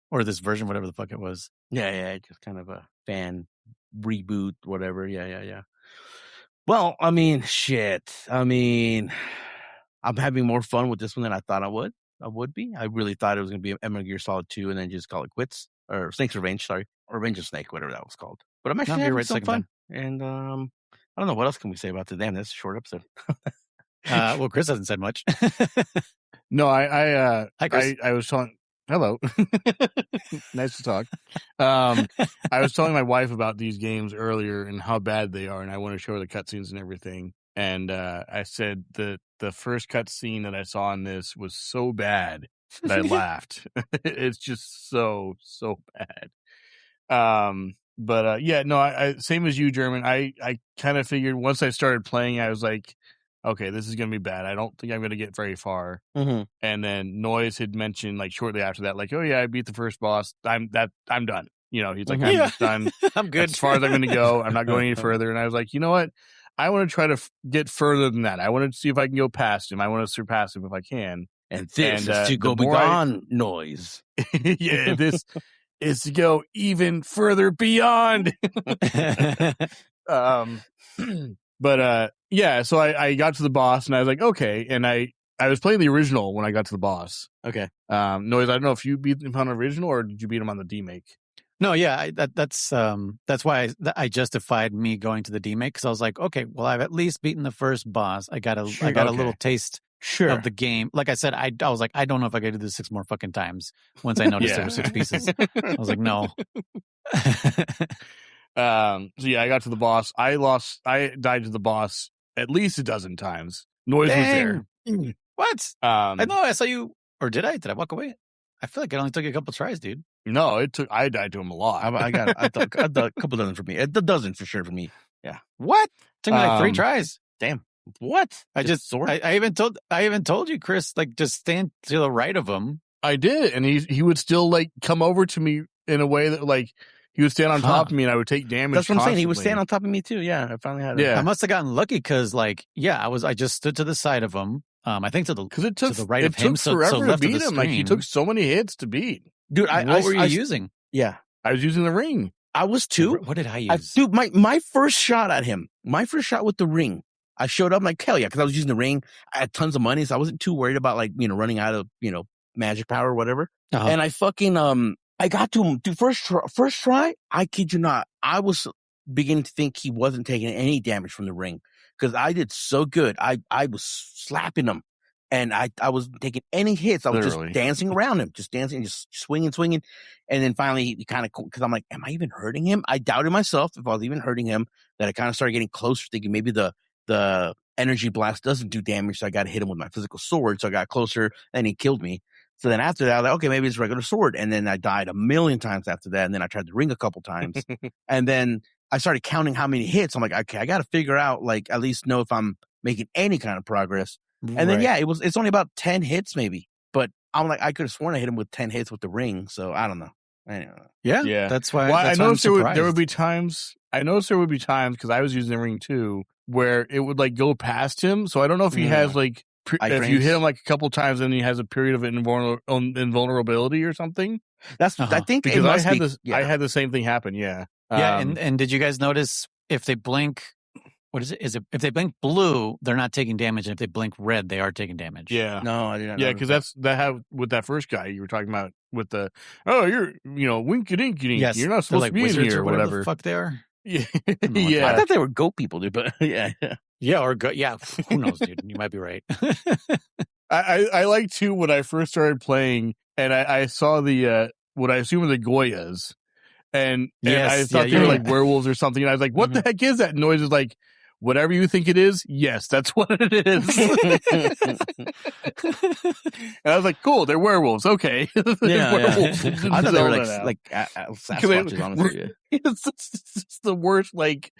C: or this version, whatever the fuck it was.
A: Yeah, just kind of a fan reboot, whatever. Yeah. Well, I mean, shit. I mean, I'm having more fun with this one than I thought I would be. I really thought it was going to be Metal Gear Solid 2 and then just call it quits. Or Snake's Revenge, sorry. Or Revenge of Snake, whatever that was called. But I'm actually having some fun. And I don't know, what else can we say about it? Damn, that's a short episode.
C: Well, Chris hasn't said much.
B: No,
C: Hi, Chris.
B: I was telling... Hello. Nice to talk. I was telling my wife about these games earlier and how bad they are, and I want to show her the cutscenes and everything. And I said that the first cutscene that I saw in this was so bad that I laughed. It's just so bad. But yeah, no, I same as you, German. I kind of figured once I started playing, I was like, okay, this is gonna be bad. I don't think I'm gonna get very far.
A: Mm-hmm.
B: And then Noise had mentioned like shortly after that, like, oh yeah, I beat the first boss. I'm done. You know, he's like, I'm just done.
C: I'm good.
B: As far as I'm gonna go, I'm not going any further. And I was like, you know what? I want to try to get further than that. I want to see if I can go past him. I want to surpass him if I can.
A: And this is to go beyond Noise.
B: Yeah, this is to go even further beyond. But yeah, so I got to the boss and I was like, okay. And I was playing the original when I got to the boss.
A: Okay.
B: Noise, I don't know if you beat him on the original or did you beat him on the demake?
C: No, yeah, that's why I justified me going to the demake, because I was like, okay, well, I've at least beaten the first boss. I got a little taste of the game. Like I said, I was like, I don't know if I could do this 6 more fucking times. Once I noticed there were 6 pieces, I was like, no.
B: So yeah, I got to the boss. I died to the boss at least a dozen times. Noise was there.
C: What? I know I saw you, or did I? Did I walk away? I feel like it only took you a couple tries, dude.
B: No, I died to him a lot.
A: I thought a couple dozen for me. A dozen for sure for me. Yeah.
C: What? Took me like 3 tries.
A: Damn. What?
C: I even told you, Chris, like, just stand to the right of him.
B: I did, and he would still like come over to me in a way that like he would stand on top of me and I would take damage.
A: That's what I'm saying. He would stand on top of me too. Yeah, I finally had it.
B: Yeah.
C: I must have gotten lucky because, like, yeah, I just stood to the side of him. I think to the right of him.
B: So forever to beat him. Like, he took so many hits to beat.
C: Dude, what were you using?
A: Yeah,
B: I was using the ring.
A: I was too.
C: What did I use?
A: Dude, my first shot at him, my first shot with the ring, I showed up like, hell yeah, because I was using the ring. I had tons of money, so I wasn't too worried about, like, running out of, magic power or whatever. Uh-huh. And I fucking, I got to him. Dude, first try, I kid you not, I was beginning to think he wasn't taking any damage from the ring because I did so good. I was slapping him. And I wasn't taking any hits. I was just dancing around him, just dancing, just swinging. And then finally, he kind of, because I'm like, am I even hurting him? I doubted myself if I was even hurting him, that I kind of started getting closer, thinking maybe the energy blast doesn't do damage. So I got to hit him with my physical sword. So I got closer and he killed me. So then after that, I was like, okay, maybe it's a regular sword. And then I died a million times after that. And then I tried the ring a couple times. And then I started counting how many hits. I'm like, okay, I got to figure out, like, at least know if I'm making any kind of progress. And then, yeah, it's only about 10 hits maybe. But I'm like, I could have sworn I hit him with 10 hits with the ring. So I don't know.
C: Yeah. That's why.
B: Well, I noticed there would be times. I noticed there would be times, because I was using the ring too, where it would like go past him. So I don't know if he has like, if you hit him like a couple times and he has a period of invulnerability or something.
A: That's I think
B: because I had the same thing happen. Yeah.
C: Yeah. And did you guys notice if they blink? What is it? If they blink blue, they're not taking damage, and if they blink red, they are taking damage.
B: Yeah.
A: No, I didn't.
B: Yeah, because that with that first guy you were talking about with the you're winky dinky. Yes, you're not supposed to be in here or whatever
C: the fuck they are.
B: Yeah,
A: yeah. I thought they were goat people, dude. But
C: yeah, or goat. Yeah, who knows, dude? You might be right.
B: I like too when I first started playing, and I saw the what I assume are the Goyas. And I thought they were like werewolves or something. And I was like, what the heck is that? And Noise is like, whatever you think it is, yes, that's what it is. And I was like, cool, they're werewolves. Okay.
A: Werewolves. I thought they were Sasquatches, honestly.
B: It's the worst, like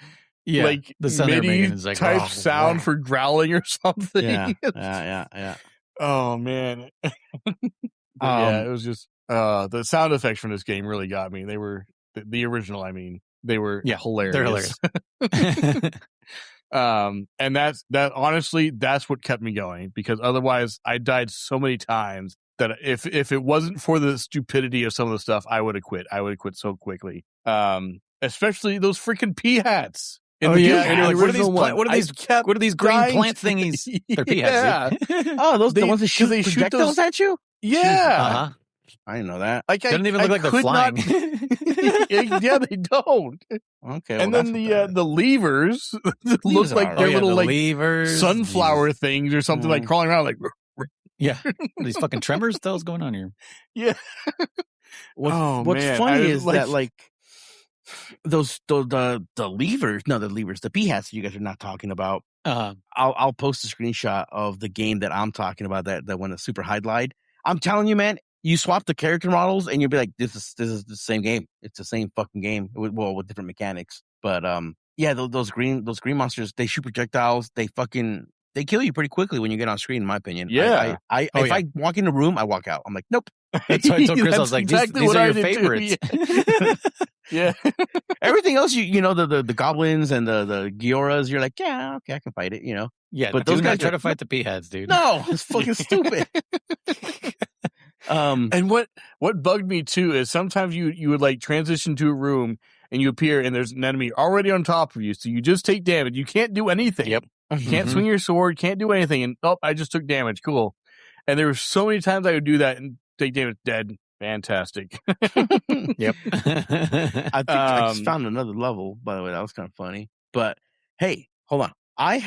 C: the
B: MIDI is like, type sound for growling or something.
A: Yeah.
B: Oh man. It was just the sound effects from this game really got me. They were the original. I mean, they were hilarious.
C: They're hilarious.
B: And that's honestly, that's what kept me going, because otherwise I died so many times that if it wasn't for the stupidity of some of the stuff, I would have quit. I would have quit so quickly. Especially those freaking pea hats.
C: And what are these green plant thingies? They're pea hats.
A: The ones that shoot projectiles at you?
B: Yeah.
A: I didn't know that.
C: Like, they don't even look like they're flying.
B: Yeah, they don't.
A: Okay.
B: And then the levers look like they're little like
C: levers,
B: sunflower things or something, like crawling around like.
C: Yeah. These fucking tremors? What the hell's going on here?
B: Yeah.
A: What's funny is that like the levers, the pea hats you guys are not talking about. I'll post a screenshot of the game that I'm talking about that went a super high glide. I'm telling you, man, you swap the character models and you'll be like, this is the same game. It's the same fucking game, with different mechanics. But those green monsters, they shoot projectiles. They kill you pretty quickly when you get on screen, in my opinion.
B: Yeah.
A: If I walk in a room, I walk out. I'm like, nope.
C: That's why I told Chris, I was like, these are your favorites.
B: Yeah.
A: Everything else, the goblins and the Gioras, you're like, yeah, okay, I can fight it,
C: Yeah,
A: but
C: those guys try to fight the pea heads, dude.
A: No, it's fucking stupid.
B: And what bugged me too is sometimes you would like transition to a room and you appear and there's an enemy already on top of you, so you just take damage. You can't do anything.
C: Yep.
B: You can't swing your sword, can't do anything, and I just took damage. Cool. And there were so many times I would do that and take damage. Dead. Fantastic.
C: Yep.
A: I think I just found another level, by the way. That was kind of funny. But hey, hold on. I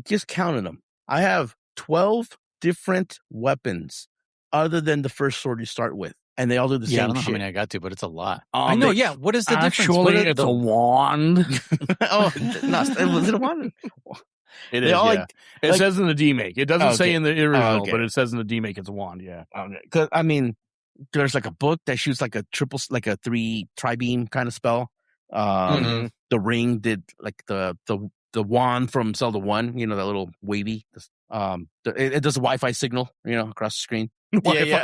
A: just counted them. I have 12 different weapons other than the first sword you start with. And they all do the same shit.
C: I don't know how many I got to, but it's a lot. I know, what is the difference?
B: Actually, it's a wand.
A: Was it a wand?
B: It is, it says in the D-Make. It doesn't say in the original, but it says in the D-Make it's a wand, yeah.
A: Because, I mean, there's like a book that shoots like a 3 tri-beam kind of spell. The ring did like the wand from Zelda 1, that little wavy. It does a Wi-Fi signal, across the screen.
B: Wi-Fi.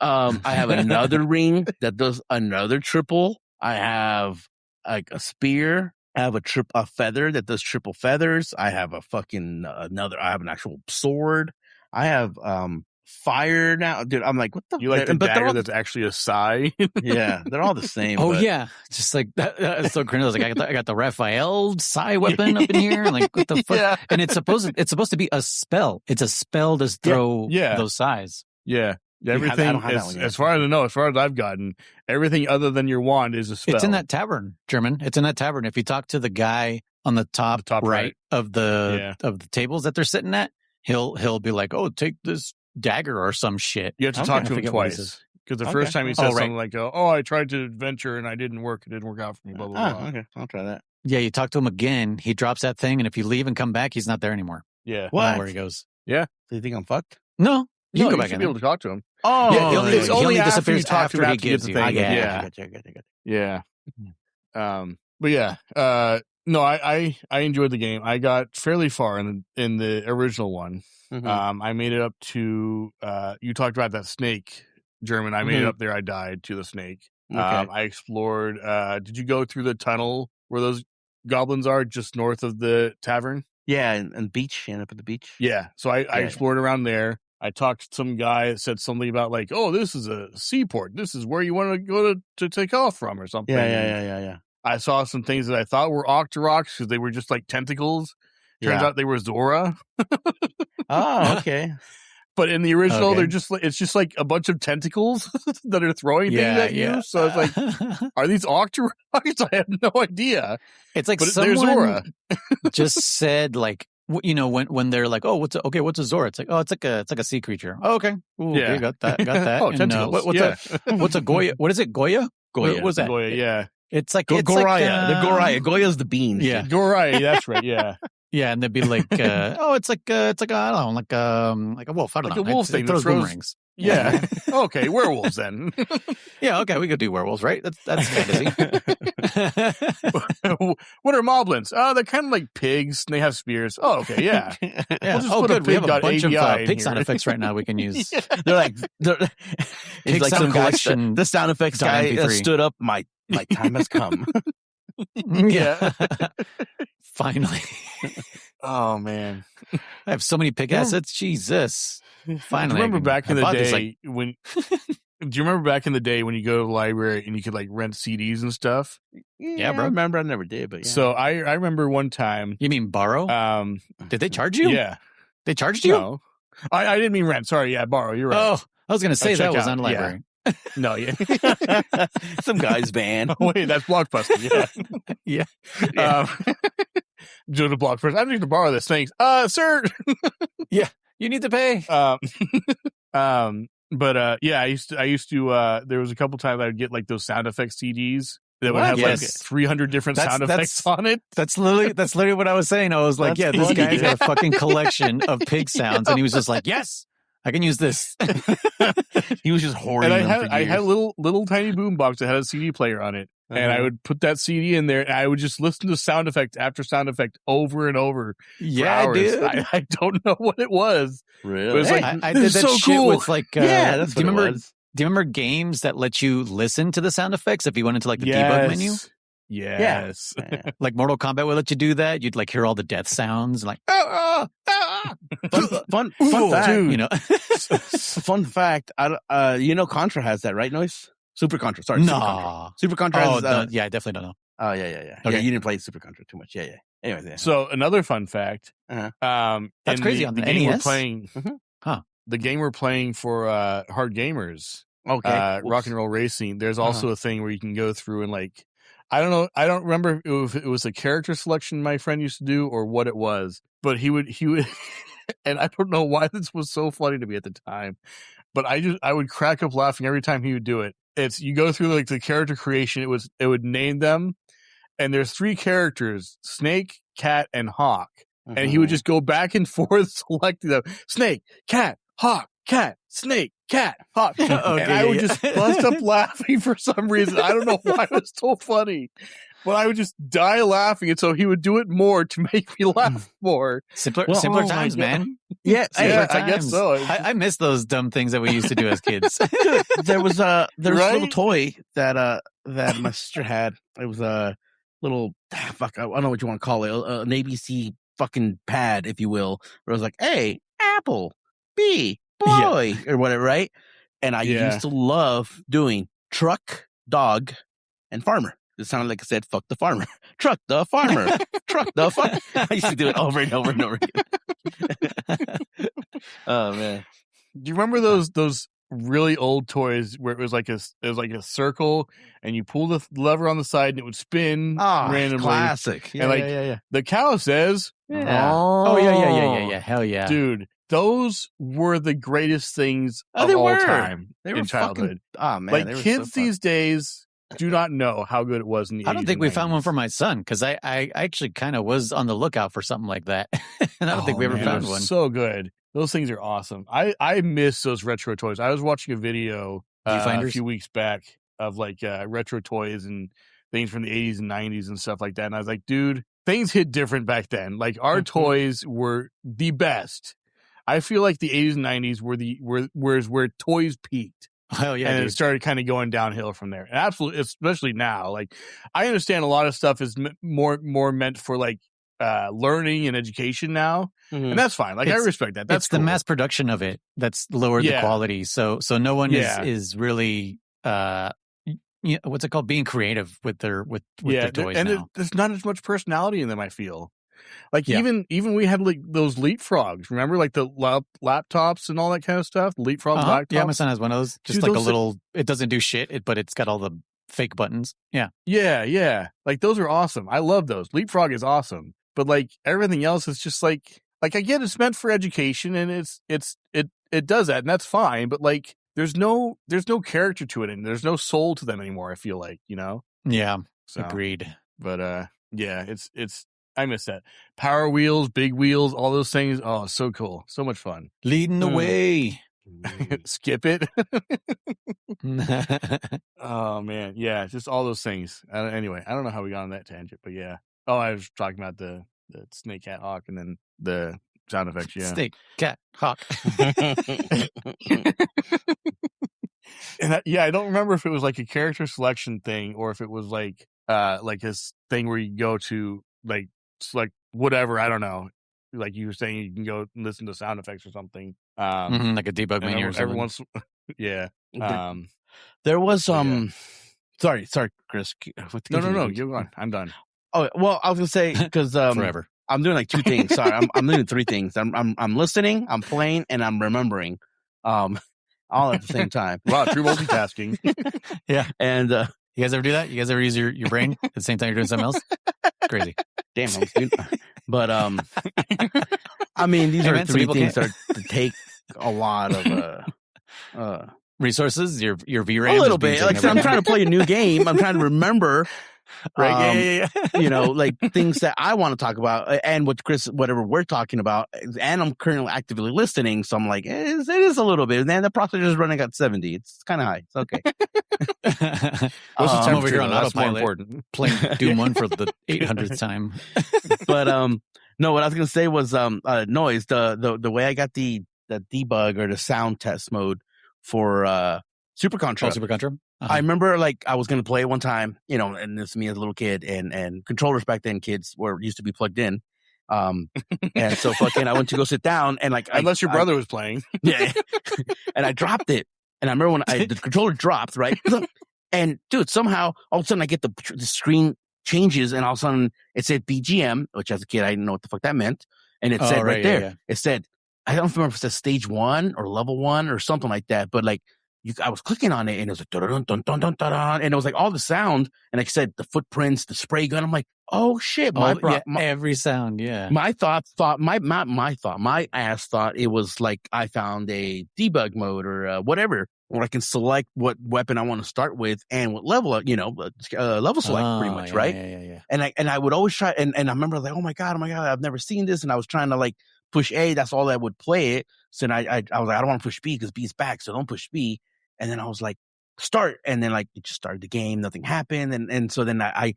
A: I have another ring that does another triple. I have like a spear. I have a feather that does triple feathers. I have a fucking I have an actual sword. I have fire now, dude. I'm like, what the?
B: You like the dagger that's actually a sai?
A: Yeah, they're all the same.
C: Yeah, just like that. So crazy. I was like, I got the Raphael sai weapon up in here. Like, what the fuck? Yeah. And it's supposed to be a spell. It's a spell to throw those sais.
B: Yeah. Everything, as far as I know, as far as I've gotten, everything other than your wand is a spell.
C: It's in that tavern, German. It's in that tavern. If you talk to the guy on the top right of the tables that they're sitting at, he'll be like, "Oh, take this dagger or some shit."
B: You have to talk to him twice, because the first time he says something like, "Oh, I tried to adventure and I didn't work. It didn't work out for me." Blah blah blah.
A: Okay, I'll try that.
C: Yeah, you talk to him again. He drops that thing, and if you leave and come back, he's not there anymore.
B: Yeah,
C: I don't know where he goes.
B: Yeah,
A: do you think I'm fucked?
C: No. You can go back
B: and be able to talk to him.
A: Oh,
C: yeah,
B: it's only after you talk to him
C: he gives you.
B: Yeah. But yeah, no, I enjoyed the game. I got fairly far in the original one. I made it up to you talked about that snake, German. I made it up there. I died to the snake.
A: Okay.
B: I explored. Did you go through the tunnel where those goblins are, just north of the tavern?
A: Yeah, and beach. End up at the beach.
B: Yeah, so I explored around there. I talked to some guy that said something about like, oh, this is a seaport. This is where you want to go to take off from or something.
A: Yeah.
B: I saw some things that I thought were Octoroks because they were just like tentacles. Turns out they were Zora.
A: Oh, okay.
B: But in the original, it's just like a bunch of tentacles that are throwing things at you. So it's like, are these Octoroks? I have no idea.
C: It's like someone just said like, when they're like, oh, what's a Zora? It's like, oh, it's like a sea creature. Oh, okay. Ooh, okay, got that.
B: Oh, tentacles.
C: What's a Goya? What is it? Goya?
B: What's that? Goya, yeah.
C: It's like
A: Goraya. The Goraya. Goya's the bean.
C: Yeah.
B: Goraya, that's right, yeah.
C: Yeah, and they'd be like, it's like I don't know, like a wolf. I don't know.
B: Like a wolf thing
C: it
B: that
C: throws boomerangs.
B: Yeah. Okay, werewolves then.
C: Yeah, okay, we could do werewolves, right? That's fantasy.
B: What are moblins? Oh, they're kind of like pigs, and they have spears. Oh, okay, yeah.
C: Yeah.
B: We'll just put
C: good. We have a bunch of
B: in
C: pig
B: here.
C: sound effects right now we can use.
B: Yeah.
A: It's
C: Pig
A: like
C: sound
A: some guy,
C: collection.
A: the sound effects guy
C: MP3.
A: stood up. My time has come.
B: Yeah.
C: Finally.
B: Oh man,
C: I have so many pig assets. Jesus. Finally.
B: Do you remember back in the
C: bought this,
B: day when? Do you remember back in the day when you go to the library and you could like rent CDs and stuff?
C: Yeah, bro.
A: I remember. I never did, but yeah.
B: So I remember one time.
C: You mean borrow? Did they charge you?
B: Yeah,
C: they charged you.
B: No, I didn't mean rent. Sorry, yeah, borrow. You're right.
C: Oh, I was gonna say that was
B: out.
C: on library.
B: Yeah. No, yeah.
A: Some guy's van.
B: Oh, wait, that's Blockbuster. Yeah.
C: Yeah.
B: Go to Blockbuster. I need to borrow this. Thanks. Sir.
C: Yeah. You need to pay.
B: But yeah, I used to there was a couple times I would get like those sound effects CDs that would have like 300 different sound effects on it.
C: That's literally what I was saying. I was like,
A: That's
C: this
A: funny.
C: guy's got a fucking collection of pig sounds, and he was just like, yes, I can use this.
A: He was just hoarding
B: And
A: them for
B: I
A: years.
B: had a little tiny boom box that had a CD player on it. And I would put that CD in there, and I would just listen to sound effect after sound effect over and over.
C: Yeah,
B: for hours.
C: dude.
B: I don't know what it was.
A: Really?
B: It was like,
C: I did that
B: so
C: shit
B: cool.
C: with like,
A: yeah, that's
C: do you
A: what it
C: remember?
A: was.
C: Do you remember games that let you listen to the sound effects if you went into like the debug menu?
B: Yes.
A: Yeah.
C: Like Mortal Kombat would let you do that. You'd like hear all the death sounds, and like
A: Fun fact,
B: dude.
C: you know.
A: Fun fact. Contra has that, right? Noise. Super Contra. Sorry.
C: No.
A: Super Contra.
C: Oh,
A: has,
C: no, yeah, I definitely don't know.
A: Oh yeah.
C: Okay.
A: Yeah, you didn't play Super Contra too much. Yeah. Anyways, yeah.
B: So another fun fact.
C: That's
B: in
C: crazy on the
B: game
C: NES?
B: we're playing.
C: Huh.
B: The game we're playing for hard gamers.
A: Okay.
B: Rock and Roll Racing. There's also a thing where you can go through and like, I don't know. I don't remember if it was a character selection my friend used to do or what it was, but he would, and I don't know why this was so funny to me at the time, but I would crack up laughing every time he would do it. It's you go through like the character creation. It would name them, and there's 3 characters: Snake, Cat, and Hawk. And he would just go back and forth selecting them: Snake, Cat, Hawk, Cat, Snake, Cat, Hawk.
C: Okay,
B: and I would just bust up laughing for some reason. I don't know why it was so funny, but I would just die laughing. And so he would do it more to make me laugh more.
C: Simpler
A: oh
C: times, man.
A: Yeah,
C: Simpler
B: I guess
C: times.
B: so.
C: I miss those dumb things that we used to do as kids.
A: there was a
B: Right?
A: little toy that my sister had. It was a little I don't know what you want to call it, an ABC fucking pad, if you will. Where it was like A, apple, B, boy, or whatever, right? And I used to love doing truck, dog, and farmer. It sounded like I said, fuck the farmer. Truck the farmer. Truck the farmer. I used to do it over and over and over again. Oh, man.
B: Do you remember those really old toys where it was like a circle and you pull the lever on the side and it would spin randomly?
A: Classic.
B: And like the cow says,
C: Oh yeah. Hell yeah.
B: Dude, those were the greatest things of
A: they
B: all
A: were.
B: time
A: They were
B: in childhood.
A: Oh, man.
B: Like
A: they were
B: kids
A: so fun.
B: these days do not know how good it was in the 80s.
C: I don't think
B: and
C: we found
B: 90s.
C: one for my son because I actually kind of was on the lookout for something like that. And I don't think we ever
B: man,
C: found
B: they're
C: one.
B: So good. Those things are awesome. I miss those retro toys. I was watching a video a
C: Viewfinders?
B: few weeks back of like retro toys and things from the 80s and 90s and stuff like that. And I was like, dude, things hit different back then. Like our toys were the best. I feel like the 80s and 90s were where toys peaked.
C: Hell yeah,
B: and
C: dude.
B: it started kind of going downhill from there. And absolutely, especially now. Like I understand a lot of stuff is more meant for like learning and education now, and that's fine. Like I respect that. That's
C: it's the
B: cool.
C: mass production of it that's lowered the quality. So no one is really what's it called, being creative with their toys
B: and
C: now.
B: there's not as much personality in them. I feel like even we had like those leapfrogs. Remember, like the laptops and all that kind of stuff. Leapfrog laptops.
C: Yeah, my son has one of those. Just
B: Dude,
C: like a little. It doesn't do shit, but it's got all the fake buttons. Yeah.
B: Yeah. Like those are awesome. I love those. Leapfrog is awesome. But like everything else is just like I get it's meant for education and it does that and that's fine. But like there's no character to it and there's no soul to them anymore. I feel like, you know?
C: Yeah.
B: So,
C: Agreed.
B: But yeah, it's I miss that. Power wheels, big wheels, all those things. Oh, so cool. So much fun.
C: Leading the way.
B: Skip it. Oh man, yeah, just all those things. Anyway, I don't know how we got on that tangent, but yeah. Oh, I was talking about the snake, cat, hawk, and then the sound effects. Yeah,
C: Snake, cat, hawk.
B: And I don't remember if it was like a character selection thing or if it was like this thing where you go to like select whatever. I don't know. Like you were saying, you can go and listen to sound effects or something.
C: Like a debug menu or something.
B: Every once, yeah.
A: There was Sorry, Chris.
B: No. You're gone. I'm done.
A: Oh well, I was gonna say because
C: forever.
A: I'm doing like 2 things. Sorry, I'm doing 3 things. I'm listening, I'm playing, and I'm remembering, all at the same time.
B: Wow, true multitasking.
C: Yeah.
A: And
C: you guys ever do that? You guys ever use your brain at the same time you're doing something else? Crazy.
A: Damn, but I mean, these are 3 things that take a lot of
C: resources. Your VRAM.
A: A little bit. Like I said, I'm trying to play a new game. I'm trying to remember.
C: Right. Yeah.
A: Like things that I want to talk about, and whatever we're talking about, and I'm currently actively listening. So I'm like, it is a little bit. And then the processor is running at 70. It's kind of high. It's okay.
C: I'm over here on autopilot, playing Doom 1 for the 800th time.
A: But no, what I was gonna say was noise. The way I got the debug or the sound test mode for Super Contra.
C: Oh, Super Contra.
A: I remember like I was going to play it one time, and this is me as a little kid, and controllers back then, kids used to be plugged in. And so fucking I went to go sit down and like,
B: unless your brother was playing.
A: Yeah. And I dropped it. And I remember when the controller dropped, right? And dude, somehow all of a sudden I get the screen changes and all of a sudden it said BGM, which as a kid, I didn't know what the fuck that meant. And it said right there, yeah. It said, I don't remember if it said stage 1 or level 1 or something like that, but like, I was clicking on it and it was like dun dun dun dun dun, and it was like all the sound and like I said the footprints, the spray gun. I'm like, oh shit!
C: Every sound, yeah.
A: My ass thought it was like I found a debug mode or whatever, where I can select what weapon I want to start with and what level, level select pretty much, right?
C: Yeah.
A: And I would always try and I remember like, oh my god, I've never seen this, and I was trying to like push A. That's all that would play it. So then I was like, I don't want to push B because B's back, so don't push B. And then I was like, start. And then like, it just started the game. Nothing happened. And so then I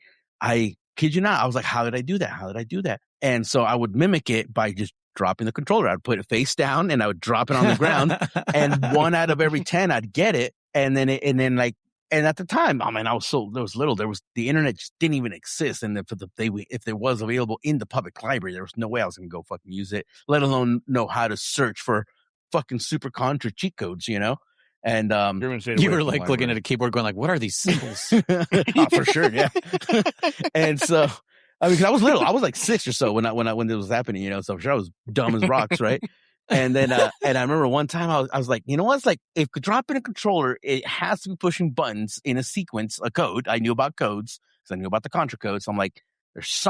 A: kid you not, I was like, how did I do that? And so I would mimic it by just dropping the controller. I'd put it face down and I would drop it on the ground. And 1 out of every 10, I'd get it. And then at the time, I mean, there was little, the internet just didn't even exist. And if there was available in the public library, there was no way I was going to go fucking use it, let alone know how to search for fucking Super Contra cheat codes, And
C: you were like looking at a keyboard going like, what are these symbols?
A: For sure, yeah. And so, I mean, 'cause I was little. I was like 6 or so when this was happening, so I'm sure I was dumb as rocks, right? And then, and I remember one time I was like, you know what? It's like, if you drop in a controller, it has to be pushing buttons in a sequence, a code. I knew about codes because I knew about the Contra code. So I'm like, there's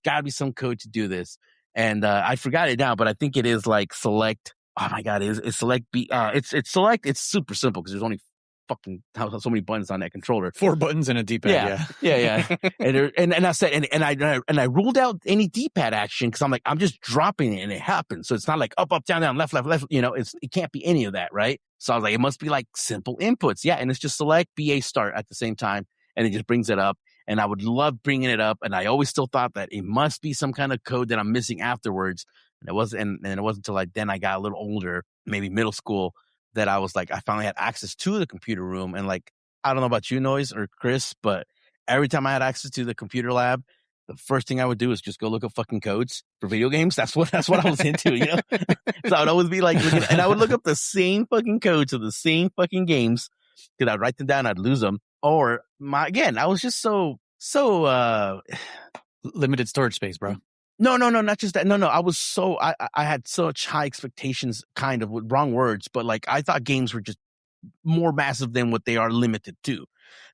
A: got to be some code to do this. And I forgot it now, but I think it is like select. Oh my god, it's select B. It's select. It's super simple because there's only fucking so many buttons on that controller.
C: 4 buttons and a D-pad.
A: Yeah. and I said, and I ruled out any D-pad action because I'm like, I'm just dropping it and it happens. So it's not like up, down, left. It can't be any of that, right? So I was like, it must be like simple inputs. Yeah, and it's just select BA start at the same time, and it just brings it up. And I would love bringing it up, and I always still thought that it must be some kind of code that I'm missing afterwards. And it wasn't until I got a little older, maybe middle school, that I was like, I finally had access to the computer room. And like, I don't know about you, Noise or Chris, but every time I had access to the computer lab, the first thing I would do is just go look up fucking codes for video games. That's what I was into, So I would always be like, and I would look up the same fucking codes of the same fucking games because I'd write them down, I'd lose them. Or I was just so
C: limited storage space, bro.
A: No, not just that. No, I was I had such high expectations, kind of with wrong words, but like I thought games were just more massive than what they are limited to.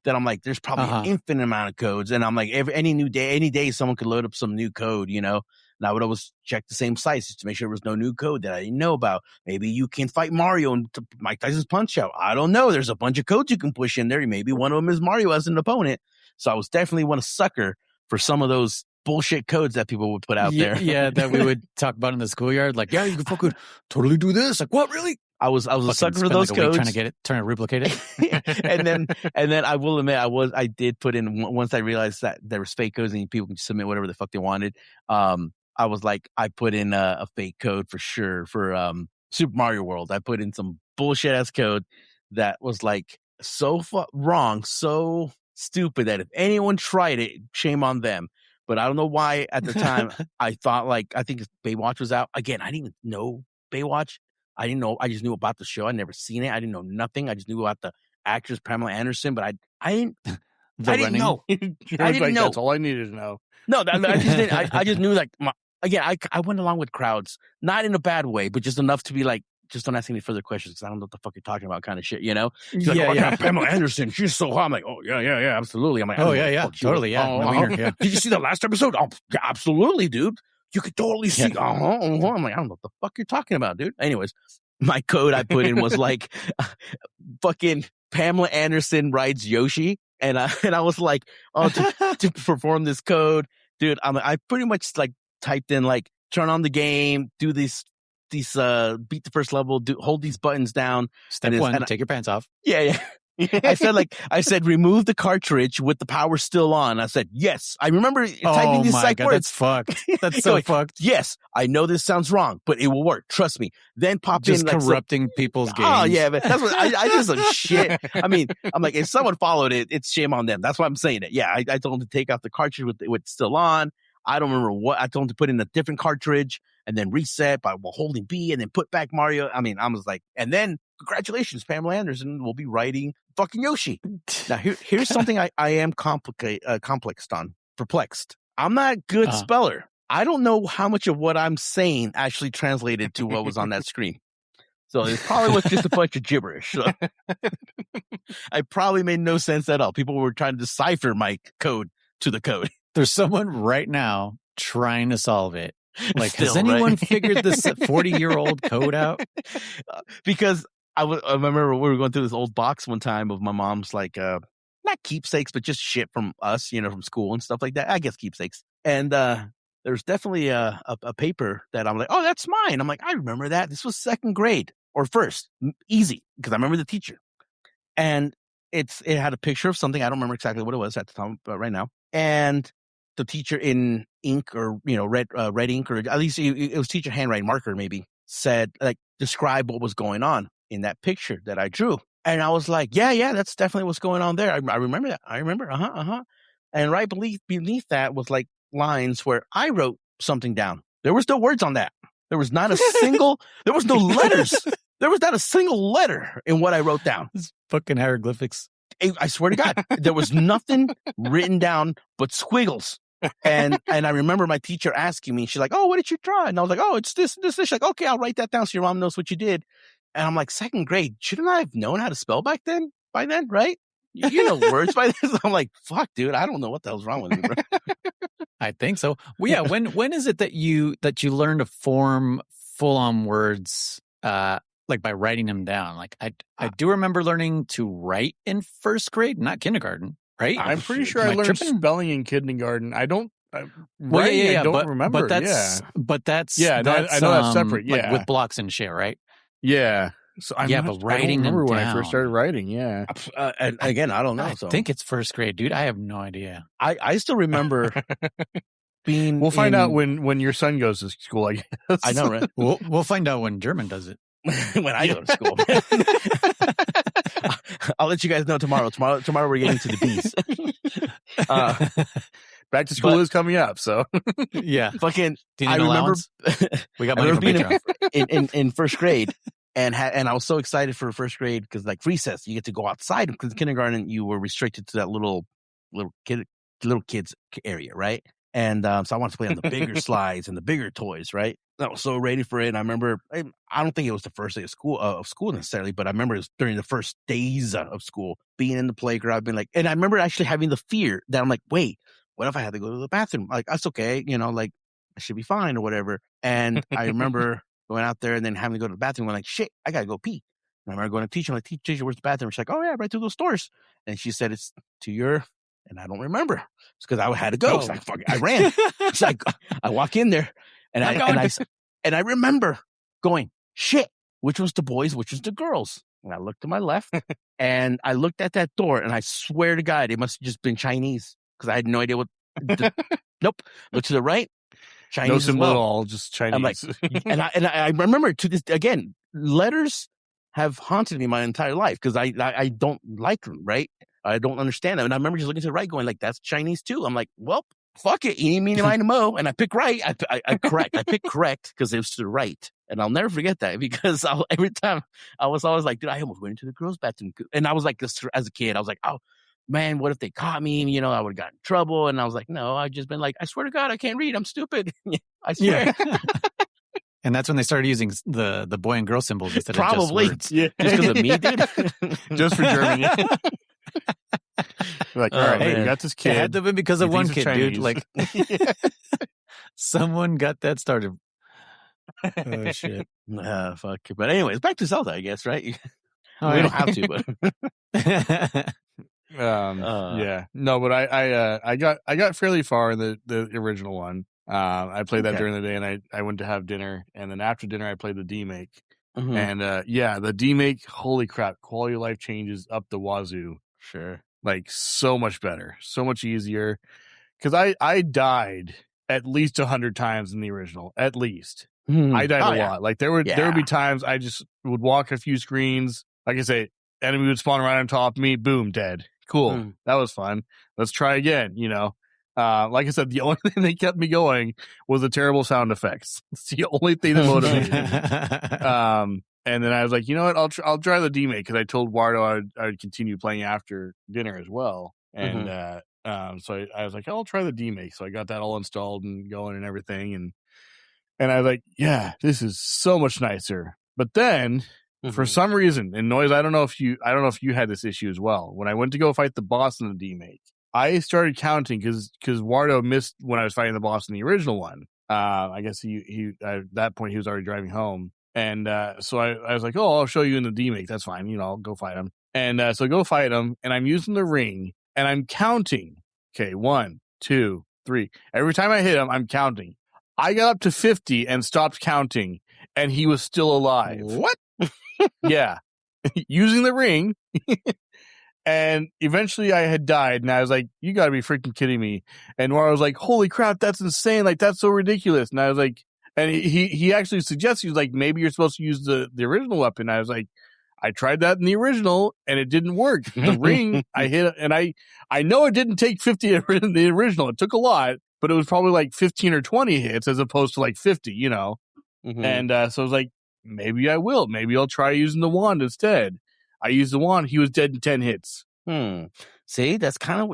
A: That I'm like, there's probably an infinite amount of codes, and I'm like, any day someone could load up some new code, And I would always check the same sites just to make sure there was no new code that I didn't know about. Maybe you can fight Mario and Mike Tyson's Punch Out. I don't know. There's a bunch of codes you can push in there. Maybe one of them is Mario as an opponent. So I was definitely one sucker for some of those bullshit codes that people would put out there.
C: Yeah, that we would talk about in the schoolyard. Like, yeah, you can fucking totally do this. Like, what, really?
A: I was a sucker for those codes,
C: trying to replicate it.
A: and then I will admit I did put in, once I realized that there was fake codes and people can submit whatever the fuck they wanted. I was like, I put in a fake code for sure for Super Mario World. I put in some bullshit ass code that was like so wrong, so stupid that if anyone tried it, shame on them. But I don't know why at the time I thought, like, I think Baywatch was out. Again, I didn't even know Baywatch. I didn't know. I just knew about the show. I'd never seen it. I didn't know nothing. I just knew about the actress Pamela Anderson, but I didn't know. I didn't know.
B: That's all I needed to know.
A: No, I just didn't. I just knew, like, I went along with crowds, not in a bad way, but just enough to be like, just don't ask any further questions because I don't know what the fuck you're talking about, kind of shit, you know? She's like, Pamela Anderson, she's so hot. I'm like, oh, yeah, absolutely. I'm like,
C: totally, yeah.
A: Did you see the last episode? Oh, yeah, absolutely, dude. You could totally see. I'm like, I don't know what the fuck you're talking about, dude. Anyways, my code I put in was like, fucking Pamela Anderson rides Yoshi, and I was like, to perform this code, dude. I pretty much like typed in like, turn on the game, do these beat the first level, hold these buttons down.
C: Step one, take your pants off.
A: Yeah. I said, remove the cartridge with the power still on. I said, yes. I remember typing these psych words.
C: That's fucked. That's so fucked.
A: Yes, I know this sounds wrong, but it will work. Trust me. Then pop
C: just
A: in like
C: corrupting people's games.
A: Oh yeah, but that's what I did some shit. I mean, I'm like, if someone followed it, it's shame on them. That's why I'm saying it. Yeah, I told them to take off the cartridge with still on. I don't remember what I told them to put in a different cartridge and then reset by holding B and then put back Mario. I mean, I was like, and then congratulations, Pamela Anderson will be writing fucking Yoshi. Now here's something I am perplexed. I'm not a good speller. I don't know how much of what I'm saying actually translated to what was on that screen. So it probably was just a bunch of gibberish. So I probably made no sense at all. People were trying to decipher my code to the code.
C: There's someone right now trying to solve it. Like, has anyone figured this 40-year-old code out?
A: Because I remember we were going through this old box one time of my mom's, like, not keepsakes, but just shit from us, you know, from school and stuff like that. I guess keepsakes. And there's definitely a paper that I'm like, oh, that's mine. I'm like, I remember that. This was second grade or first. Easy, because I remember the teacher. And it had a picture of something. I don't remember exactly what it was at the time, but right now. And the teacher in ink or, you know, red ink, or at least it was teacher handwriting marker, maybe, said, like, describe what was going on in that picture that I drew. And I was like, yeah, that's definitely what's going on there. I remember that. I remember. And right beneath that was like lines where I wrote something down. There was no words on that. There was not a single, there was no letters. There was not a single letter in what I wrote down.
C: It's fucking hieroglyphics.
A: I swear to God, there was nothing written down but squiggles. And I remember my teacher asking me, she's like, oh, what did you draw? And I was like, oh, it's this. She's like, okay, I'll write that down so your mom knows what you did. And I'm like, second grade, shouldn't I have known how to spell by then, right? You know words by then. So I'm like, fuck, dude, I don't know what the hell's wrong with me, bro.
C: I think so. Well, yeah. When is it that you learn to form full-on words, like by writing them down? Like I do remember learning to write in first grade, not kindergarten, right?
B: I'm pretty sure I learned spelling in kindergarten. I don't. I don't remember.
C: But that's
B: I know that's separate. Yeah,
C: like with blocks and shit, right?
B: Yeah. So
C: but writing them down.
B: When I first started writing, yeah.
A: And again, I don't know.
C: I think it's first grade, dude. I have no idea.
A: I still remember being.
B: We'll find out when your son goes to school, I guess.
A: I know, right?
C: We'll find out when German does it.
A: When I go to school. I'll let you guys know tomorrow. Tomorrow we're getting to the bees.
B: Back to school is coming up, so
C: yeah.
A: Fucking,
C: I remember we got money from Patreon.
A: in first grade, and I was so excited for first grade because, like, recess, you get to go outside, because in kindergarten you were restricted to that little kids area, right? And so I wanted to play on the bigger slides and the bigger toys, right? I was so ready for it. And I remember, I don't think it was the first day of school necessarily, but I remember it was during the first days of school, being in the playground, being like, and I remember actually having the fear that I'm like, wait, what if I had to go to the bathroom? Like, that's okay, you know, like, I should be fine or whatever. And I remember going out there and then having to go to the bathroom. I'm like, shit, I gotta go pee. And I remember going to teacher. I'm like, teacher, where's the bathroom? She's like, oh yeah, right through those doors. And she said, it's to your And I don't remember. It's because I had to go. So I ran. So I walk in there, and I remember going, shit, which was the boys, which was the girls. And I looked to my left, and I looked at that door, and I swear to God, it must have just been Chinese because I had no idea what. Nope. Look to the right, Chinese.
B: No symbol
A: as well.
B: at all, just Chinese.
A: I'm like, and I remember to this again. Letters have haunted me my entire life because I don't like them. Right. I don't understand them. And I remember just looking to the right going like, that's Chinese too. I'm like, well, fuck it. Eeny, meeny, miny, mo. And I pick right. I correct. I pick correct because it was to the right. And I'll never forget that because every time I was always like, dude, I almost went into the girls' bathroom. And I was like this as a kid. I was like, oh, man, what if they caught me? You know, I would have gotten in trouble. And I was like, no, I just been like, I swear to God, I can't read. I'm stupid. I swear.
C: Yeah. And that's when they started using the boy and girl symbols instead
A: Probably.
C: of just words.
A: Yeah. Just because of me, dude.
B: Just for Germany. Like, all right, we got this kid.
C: It had to have been because of one kid,
B: Chinese.
C: dude. Like, someone got that started. Oh, shit.
A: Fuck. But anyways, back to Zelda, I guess, right?
C: Oh,
A: we don't have to, but...
B: Yeah. No, but I got fairly far in the original one. I played that during the day, and I went to have dinner, and then after dinner I played the demake.
A: Mm-hmm.
B: And the demake, holy crap, quality of life changes up the wazoo.
A: Sure.
B: Like so much better, so much easier. Because I died at least 100 times in the original, at least.
A: Mm-hmm.
B: I died a lot. Like there would be times I just would walk a few screens. Like I say, enemy would spawn right on top of me, boom, dead. Cool. That was fun. Let's try again, you know. Like I said, the only thing that kept me going was the terrible sound effects. It's the only thing that motivated me. And then I was like, you know what? I'll try the demake because I told Wardo I would continue playing after dinner as well. And so I was like, I'll try the demake. So I got that all installed and going and everything. And I was like, yeah, this is so much nicer. But then for some reason, and Noise, I don't know if you had this issue as well. When I went to go fight the boss in the demake, I started counting because Wardo missed when I was fighting the boss in the original one. I guess he at that point he was already driving home. And so I was like, oh, I'll show you in the demake. That's fine. You know, I'll go fight him. And so I go fight him, and I'm using the ring, and I'm counting. Okay, 1, 2, 3. Every time I hit him, I'm counting. I got up to 50 and stopped counting, and he was still alive.
A: What?
B: Yeah. Using the ring. And eventually I had died, and I was like, you got to be freaking kidding me. And Wardo was like, holy crap, that's insane. Like, that's so ridiculous. And I was like, and he actually suggested, he was like, maybe you're supposed to use the original weapon. I was like, I tried that in the original, and it didn't work. The ring, I hit, and I know it didn't take 50 in the original. It took a lot, but it was probably like 15 or 20 hits as opposed to like 50, you know? And so I was like, maybe I will. Maybe I'll try using the wand instead. I used the wand. He was dead in 10 hits.
A: See, that's kind of,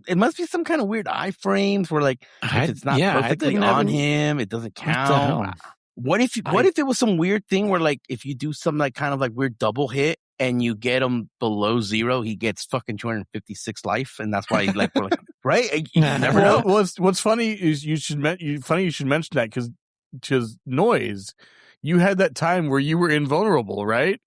A: it must be some kind of weird iframes where like, if it's not perfectly on him, it doesn't count. What if it was some weird thing where like, if you do some like kind of like weird double hit and you get him below 0, he gets fucking 256 life. And that's why like, we're like, right? You never know.
B: What's funny is you should mention that because Noise, you had that time where you were invulnerable, right?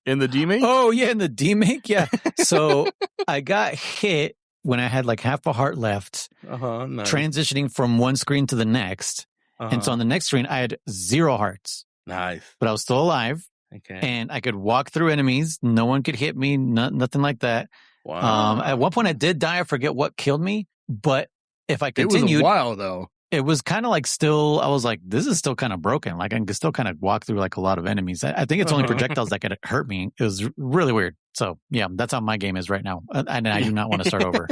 B: In the demake?
C: Oh, yeah, in the demake? Yeah. So I got hit when I had like half a heart left,
A: Nice.
C: transitioning from one screen to the next. And so on the next screen, I had 0 hearts.
A: Nice.
C: But I was still alive.
A: Okay.
C: And I could walk through enemies. No one could hit me, nothing like that.
A: Wow.
C: At one point, I did die. I forget what killed me. But if I continued...
B: It was a while, though.
C: It was kind of like still, I was like, this is still kind of broken. Like I can still kind of walk through like a lot of enemies. I think it's only projectiles that could hurt me. It was really weird. So yeah, that's how my game is right now. And I do not want to start over.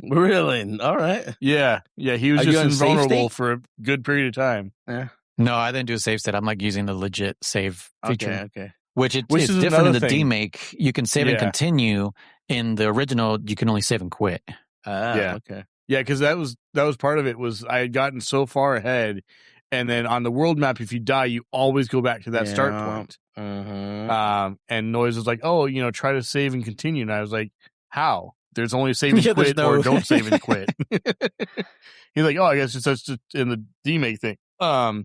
A: Really? All right.
B: Yeah. He was just invulnerable for a good period of time.
A: Yeah.
C: No, I didn't do a save state. I'm like using the legit save feature.
A: Okay.
C: Which is different in the demake. You can save and continue. In the original, you can only save and quit.
A: Okay.
B: Yeah, because that was part of it. Was I had gotten so far ahead, and then on the world map, if you die, you always go back to that start point. And Noise was like, "Oh, you know, try to save and continue." And I was like, "How? There's only save and quit, or don't save and quit." He's like, "Oh, I guess it's just in the demake thing." And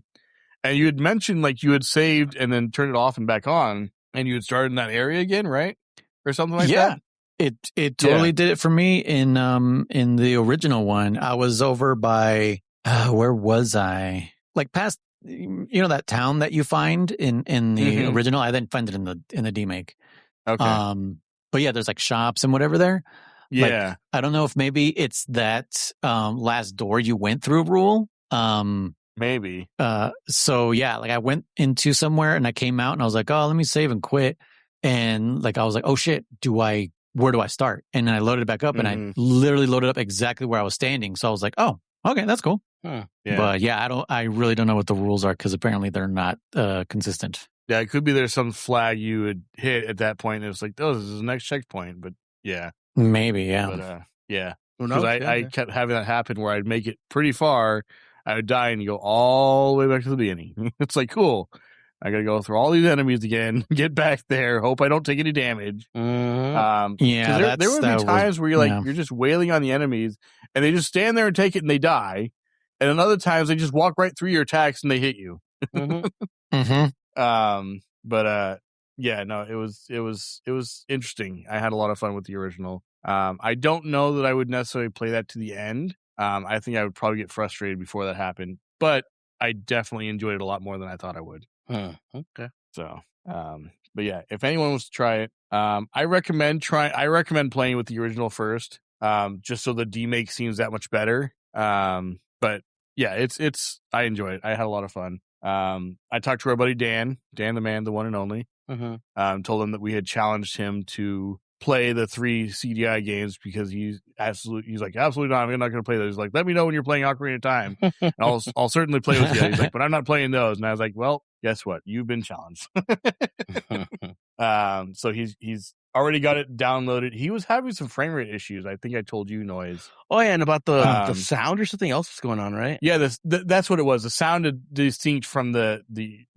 B: you had mentioned like you had saved and then turned it off and back on, and you had started in that area again, right, or something like that.
C: It totally did it for me in the original one. I was over by where was I? Like past that town that you find in the original. I didn't find it in the demake.
B: Okay.
C: But yeah, there's like shops and whatever there.
B: Yeah.
C: Like, I don't know if maybe it's that last door you went through, Rule.
B: Maybe.
C: So yeah, like I went into somewhere and I came out and I was like, oh, let me save and quit. And like I was like, oh shit, where do I start? And then I loaded it back up and I literally loaded up exactly where I was standing. So I was like, oh, okay, that's cool.
B: Yeah.
C: But yeah, I really don't know what the rules are because apparently they're not consistent.
B: Yeah, it could be there's some flag you would hit at that point. And it's like, oh, this is the next checkpoint. But yeah.
C: Maybe, yeah.
B: But yeah. Because I kept having that happen where I'd make it pretty far. I would die and you go all the way back to the beginning. It's like, cool. I got to go through all these enemies again, get back there, hope I don't take any damage.
C: Yeah,
B: there would be times where you're just wailing on the enemies and they just stand there and take it and they die. And then other times they just walk right through your attacks and they hit you. But yeah, no, it was interesting. I had a lot of fun with the original. I don't know that I would necessarily play that to the end. I think I would probably get frustrated before that happened, but I definitely enjoyed it a lot more than I thought I would.
A: Okay.
B: So, but yeah, if anyone wants to try it, I recommend playing with the original first, just so the demake seems that much better. But yeah, I enjoyed it. I had a lot of fun. I talked to our buddy Dan the man, the one and only. Told him that we had challenged him to play the 3 CDI games because he's like, absolutely not. I'm not going to play those. He's like, let me know when you're playing Ocarina of Time. And I'll certainly play with you. He's like, but I'm not playing those. And I was like, well, guess what? You've been challenged. So he's already got it downloaded. He was having some frame rate issues. I think I told you, Noise.
A: Oh yeah, and about the sound or something else was going on, right?
B: Yeah, that's what it was. The sound is distinct from the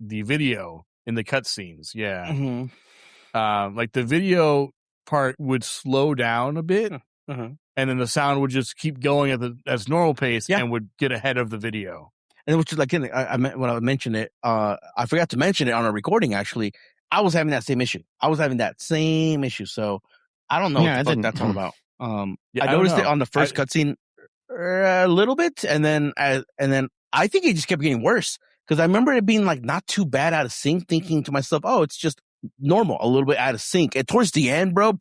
B: video in the cutscenes. Yeah. Like the video part would slow down a bit, and then the sound would just keep going at its normal pace and would get ahead of the video.
A: And which is like, when I mentioned it, I forgot to mention it on a recording. Actually, I was having that same issue. So I don't know what that's all about. I noticed it on the first cutscene a little bit, and then I think it just kept getting worse because I remember it being like not too bad out of sync. Thinking to myself, oh, it's just normal, a little bit out of sync. And towards the end, bro,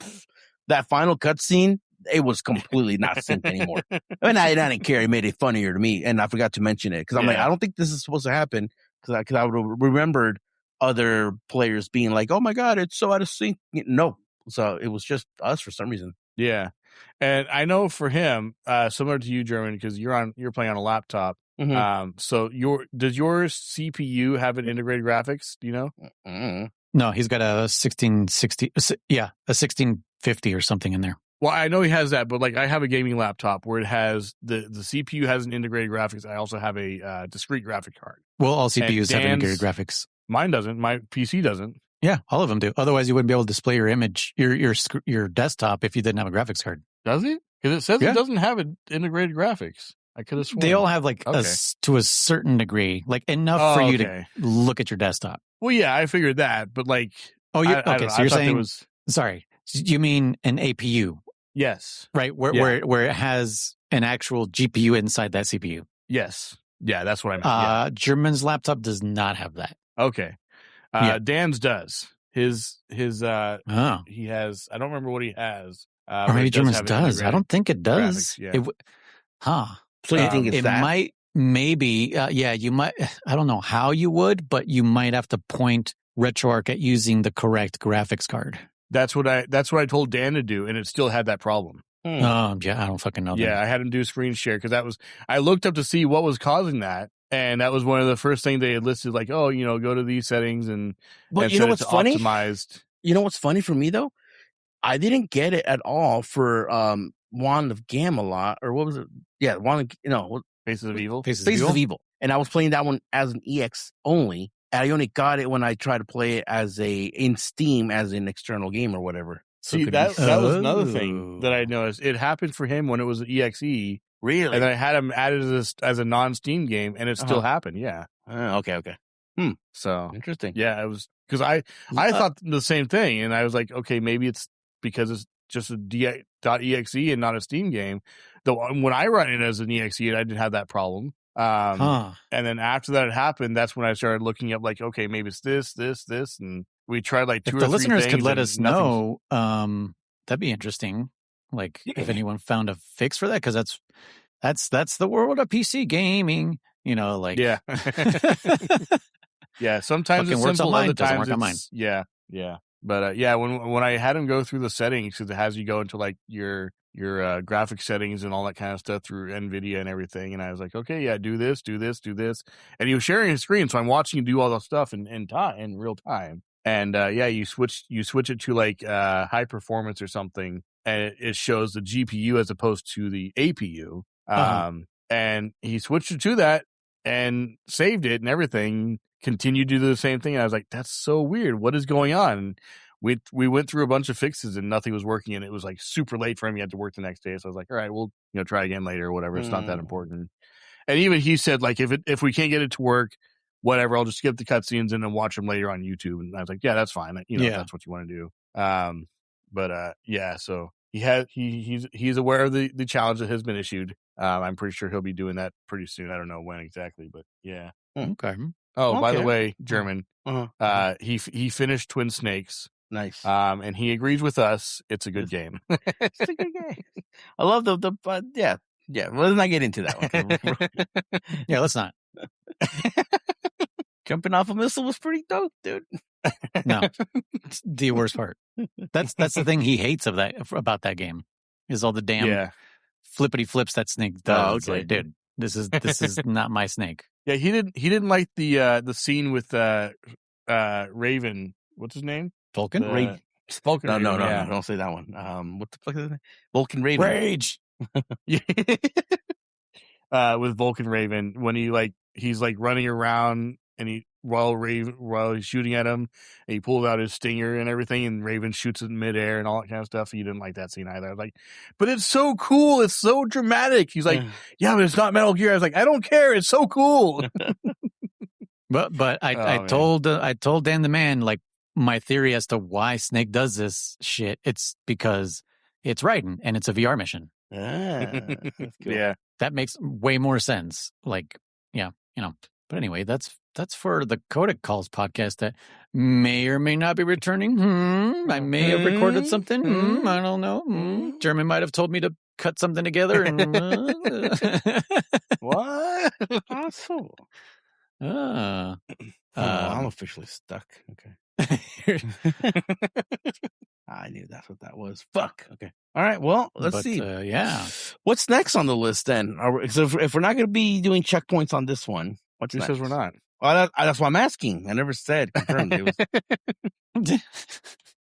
A: that final cutscene, it was completely not synced anymore. And I didn't care. It made it funnier to me, and I forgot to mention it because I'm like, I don't think this is supposed to happen because I would have remembered other players being like, "Oh my god, it's so out of sync." No, so it was just us for some reason.
B: Yeah, and I know for him, similar to you, German, because you're playing on a laptop. So does your CPU have an integrated graphics? Do you know?
C: No, he's got a 1660. Yeah, a 1650 or something in there.
B: Well, I know he has that, but like I have a gaming laptop where it has the CPU has an integrated graphics. I also have a discrete graphic card.
C: Well, all CPUs have integrated graphics.
B: Mine doesn't. My PC doesn't.
C: Yeah, all of them do. Otherwise, you wouldn't be able to display your image, your desktop if you didn't have a graphics card.
B: Does it? Because it says it doesn't have an integrated graphics. I could have sworn.
C: They all have like to a certain degree, like enough for you to look at your desktop.
B: Well, yeah, I figured that, but like,
C: okay. So you're saying, sorry, you mean an APU?
B: Yes.
C: Right, where it has an actual GPU inside that CPU.
B: Yes. Yeah, that's what I meant.
C: German's laptop does not have that.
B: Okay. Dan's does. His he has, I don't remember what he has.
C: Or maybe German's does. I don't think it does.
B: Graphics,
A: So you think it's that?
C: Might, maybe, you might, I don't know how you would, but you might have to point RetroArch at using the correct graphics card.
B: That's what I told Dan to do, and it still had that problem.
C: I don't fucking know.
B: Yeah, I had him do screen share because I looked up to see what was causing that, and that was one of the first things they had listed, like, oh, go to these settings and
A: you know what's funny?
B: Optimized.
A: You know what's funny for me though? I didn't get it at all for Wand of Gamelot, or what was it? Yeah,
B: Faces of Evil.
A: Faces of Evil. And I was playing that one as an EX only. And I only got it when I tried to play it in Steam as an external game or whatever. So
B: see, that was another thing that I noticed. It happened for him when it was an EXE.
A: Really?
B: And then I had him added as a non-Steam game, and it still happened. Yeah.
A: Okay.
B: So
A: interesting.
B: Yeah, it was because I thought the same thing, and I was like, okay, maybe it's because it's just a .exe and not a Steam game. Though when I run it as an exe, I didn't have that problem. And then after that happened, that's when I started looking up like, okay, maybe it's this, and we tried like 2 or 3 things.
C: If the listeners could let us know, that'd be interesting. Like if anyone found a fix for that, because that's the world of PC gaming. You know, like
B: yeah. Yeah, sometimes it's
C: works
B: simple,
C: on mine,
B: other
C: doesn't
B: times
C: work on mine.
B: yeah. But yeah, when I had him go through the settings, because it has you go into like your graphic settings and all that kind of stuff through NVIDIA and everything, and I was like, okay, yeah, do this, and he was sharing his screen, so I'm watching him do all the stuff in real time, and yeah, you switch it to like high performance or something, and it shows the GPU as opposed to the APU, and he switched it to that and saved it and everything. Continued to do the same thing. And I was like, that's so weird. What is going on? And we went through a bunch of fixes and nothing was working. And it was like super late for him. He had to work the next day. So I was like, all right, we'll try again later or whatever. It's not that important. And even he said like, if we can't get it to work, whatever, I'll just skip the cutscenes and then watch them later on YouTube. And I was like, yeah, that's fine. That's what you want to do. But yeah, so he's aware of the challenge that has been issued. I'm pretty sure he'll be doing that pretty soon. I don't know when exactly, but yeah.
C: Okay.
B: Oh, okay. By the way, German, he finished Twin Snakes.
A: Nice.
B: And he agrees with us. It's a good game.
A: It's a good game. I love the yeah. Let's not get into that one.
C: Yeah, let's not.
A: Jumping off a missile was pretty dope, dude.
C: No, it's the worst part. That's the thing he hates about that game is all the damn flippity flips that Snake does.
A: Oh, okay.
C: It's like, dude, this is not my Snake.
B: Yeah, he didn't like the scene with Raven. What's his name?
C: Vulcan?
B: Vulcan.
A: No,
B: Raven, yeah.
A: don't say that one. What the fuck is his name? Vulcan Raven.
C: Rage.
B: With Vulcan Raven, when he's running around and while he's shooting at him, and he pulls out his stinger and everything, and Raven shoots it in midair and all that kind of stuff. He didn't like that scene either. I was like, but it's so cool, it's so dramatic. He's like, yeah, but it's not Metal Gear. I was like, I don't care, it's so cool.
C: But I told Dan the Man like my theory as to why Snake does this shit. It's because it's Raiden and it's a VR mission.
A: That's cool.
B: Yeah,
C: that makes way more sense. Like, yeah, But anyway, that's for the Codec Calls podcast that may or may not be returning. I may have recorded something. I don't know. German might have told me to cut something together. And,
A: what? Awesome. I'm officially stuck. Okay. I knew that's what that was. Fuck. Okay. All right. Well, let's see.
C: Yeah.
A: What's next on the list then? So if we're not going to be doing checkpoints on this one, what's next?
B: Who says we're not?
A: Well, that's why I'm asking. I never said confirmed. It was...
C: What do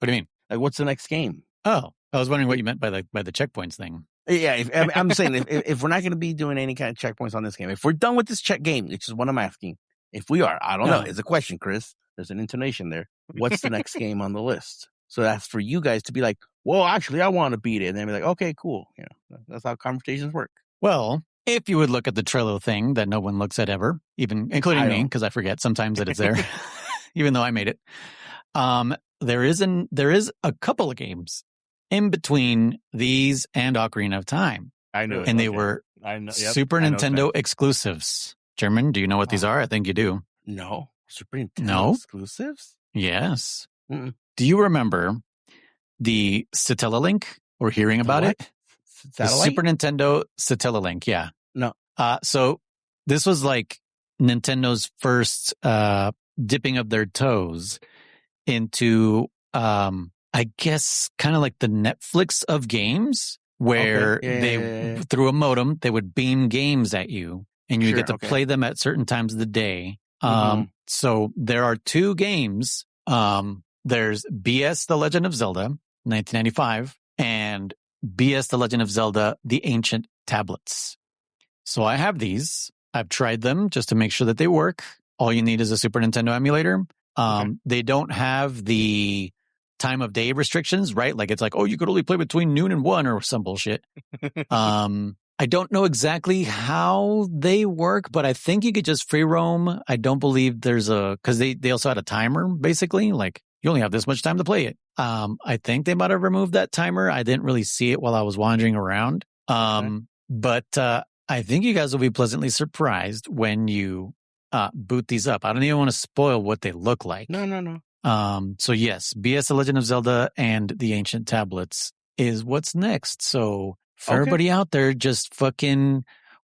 C: you mean?
A: Like, what's the next game?
C: Oh, I was wondering what you meant by the checkpoints thing.
A: Yeah, I'm saying if we're not going to be doing any kind of checkpoints on this game, if we're done with this check game, which is what I'm asking, if we are, I don't know. It's a question, Chris. There's an intonation there. What's the next game on the list? So that's for you guys to be like, well, actually, I want to beat it. And then be like, okay, cool. That's how conversations work.
C: Well, if you would look at the Trello thing that no one looks at ever, even including me, because I forget sometimes that it's there, even though I made it. There is a couple of games in between these and Ocarina of Time.
B: I know.
C: And they were Super Nintendo exclusives. German, do you know what these are? I think you do.
A: No. Super Nintendo exclusives?
C: Yes. Mm-mm. Do you remember the Satella Link or hearing about it? The Super Nintendo Satella Link, yeah.
A: No.
C: So this was like Nintendo's first dipping of their toes into, I guess, kind of like the Netflix of games, where through a modem, they would beam games at you, and you get to play them at certain times of the day. So there are two games. There's BS The Legend of Zelda, 1995, and BS The Legend of Zelda, The Ancient Tablets. So I have these. I've tried them just to make sure that they work. All you need is a Super Nintendo emulator. They don't have the time of day restrictions, right? Like it's like, oh, you could only play between noon and 1 or some bullshit. I don't know exactly how they work, but I think you could just free roam. I don't believe there's because they also had a timer, basically. Like you only have this much time to play it. I think they might have removed that timer. I didn't really see it while I was wandering around. But I think you guys will be pleasantly surprised when you boot these up. I don't even want to spoil what they look like.
A: No.
C: So yes, BS: The Legend of Zelda and the Ancient Tablets is what's next. So for everybody out there, just fucking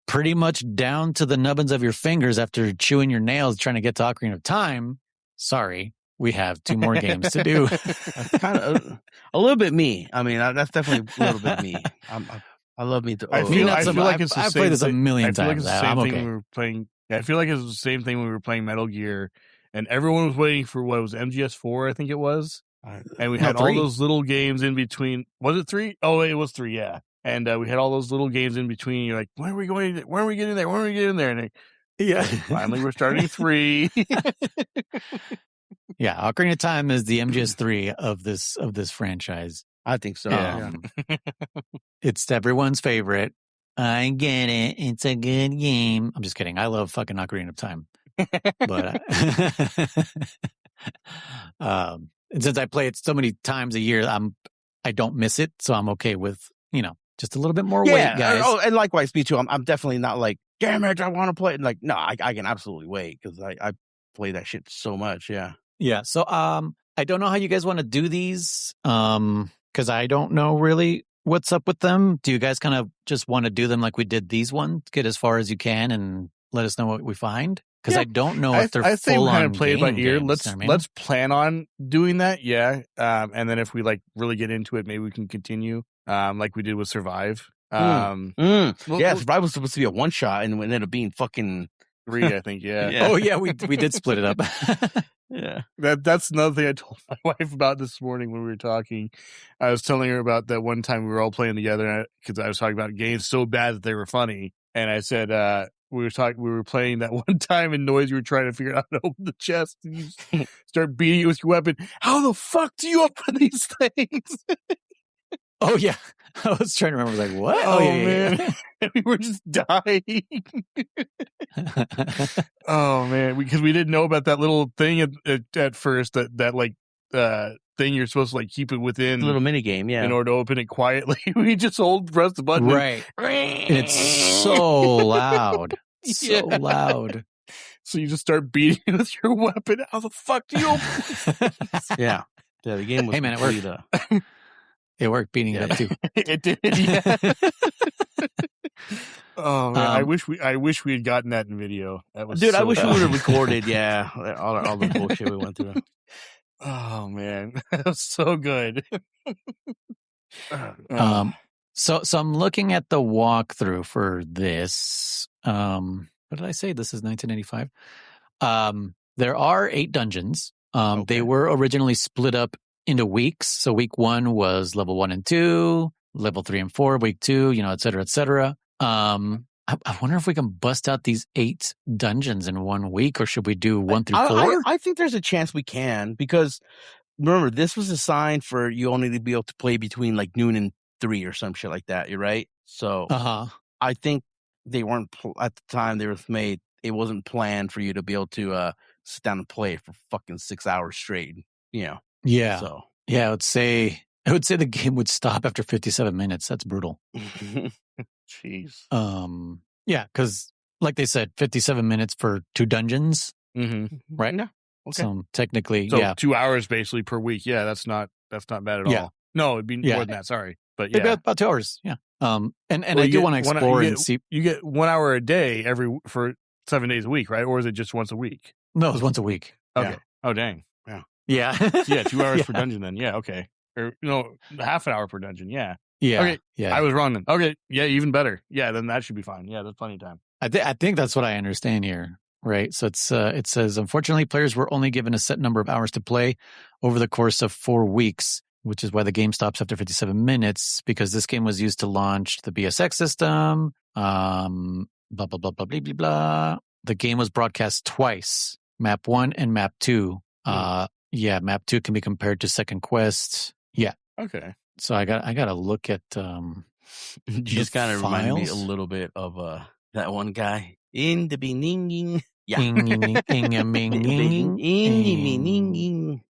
C: pretty much down to the nubbins of your fingers after chewing your nails trying to get to Ocarina of Time. Sorry, we have 2 more games to do.
A: That's kind of a little bit me. I mean, that's definitely a little bit me. I love me.
B: I feel like it's the
C: I've
B: same
C: played this a
B: thing.
C: million
B: I feel like
C: times.
B: it's the same
C: I'm
B: thing
C: okay.
B: when we were playing. Yeah, I feel like it's the same thing when we were playing Metal Gear, and everyone was waiting for what was MGS4, I think it was, and we had all those little games in between. Was it 3? Oh, it was 3. Yeah, and we had all those little games in between. You're like, when are we going? When are we getting there? When are we getting there? And finally, we're starting 3.
C: Yeah, Ocarina of Time is the MGS3 of this franchise.
A: I think so.
C: It's everyone's favorite. I get it. It's a good game. I'm just kidding. I love fucking Ocarina of Time. But and since I play it so many times a year, I don't miss it, so I'm okay with, just a little bit more weight, guys.
A: Oh, and likewise, me too. I'm definitely not like, damn it, I want to play it. Like, no, I can absolutely wait because I play that shit so much.
C: Yeah. So I don't know how you guys want to do these because I don't know really what's up with them. Do you guys kind of just want to do them like we did these ones, get as far as you can and let us know what we find? Because I don't know if they're
B: I think
C: full
B: we kind
C: on
B: of play it by ear.
C: games,
B: Let's plan on doing that. Yeah. And then if we like really get into it, maybe we can continue like we did with Survive.
A: Survive was supposed to be a one shot and it ended up being fucking
B: 3, I think. Yeah.
C: Oh yeah, we did split it up.
A: Yeah.
B: That's another thing I told my wife about this morning when we were talking. I was telling her about that one time we were all playing together because I was talking about games so bad that they were funny. And I said, we were playing that one time in Noise. You were trying to figure out how to open the chest and you start beating it with your weapon. How the fuck do you open these things?
C: Oh yeah. I was trying to remember, like, what?
B: Oh man. We were just dying. Oh man, because we didn't know about that little thing at first that like thing you're supposed to like keep it within
A: a little mini game,
B: in order to open it quietly. We just press the button,
C: right? And it's so loud, so loud.
B: So you just start beating it with your weapon. How the fuck do you open?
A: Yeah, the game was.
C: Hey man, it worked. It worked beating it up too.
B: It did. Yeah. Oh man, I wish we had gotten that in video. That was
A: I wish we would have recorded. Yeah, all the bullshit we went through.
B: Oh man, that was so good.
C: So I'm looking at the walkthrough for this. What did I say? This is 1985. There are 8 dungeons. They were originally split up into weeks. So week 1 was level 1 and 2, level 3 and 4, week 2, et cetera, et cetera. I wonder if we can bust out these 8 dungeons in 1 week, or should we do 1 through 4?
A: I think there's a chance we can, because remember, this was assigned for you only to be able to play between like noon and 3 or some shit like that. You're right. So I think they weren't at the time they were made. It wasn't planned for you to be able to sit down and play for fucking 6 hours straight.
C: Yeah.
A: So
C: yeah, I would say the game would stop after 57 minutes. That's brutal.
B: Jeez.
C: Yeah, because like they said, 57 minutes for 2 dungeons.
B: Mm-hmm.
C: Right?
A: Yeah. Okay.
C: So technically,
B: 2 hours basically per week. Yeah, that's not bad at all. No, it'd be more than that. Sorry, but yeah,
C: about 2 hours. Yeah. And I do want to explore and see.
B: You get 1 hour a day for 7 days a week, right? Or is it just once a week?
C: No, it's once a week.
B: Okay.
A: Yeah.
B: Oh, dang.
C: Yeah.
B: Yeah, 2 hours per dungeon then. Yeah, okay. Or half an hour per dungeon. Yeah.
C: Yeah.
B: Okay.
C: Yeah.
B: I was wrong then. Okay. Yeah, even better. Yeah, then that should be fine. Yeah, that's plenty of time.
C: I think that's what I understand here. Right. So it says, unfortunately, players were only given a set number of hours to play over the course of 4 weeks, which is why the game stops after 57 minutes, because this game was used to launch the BSX system. Blah, blah, blah, blah, blah, blah, blah. The game was broadcast twice, map 1 and map 2. Yeah, map 2 can be compared to Second Quest. Yeah.
B: Okay.
C: So I got to look at
A: you just kind of reminded me a little bit of that one guy in the beginning. Yeah.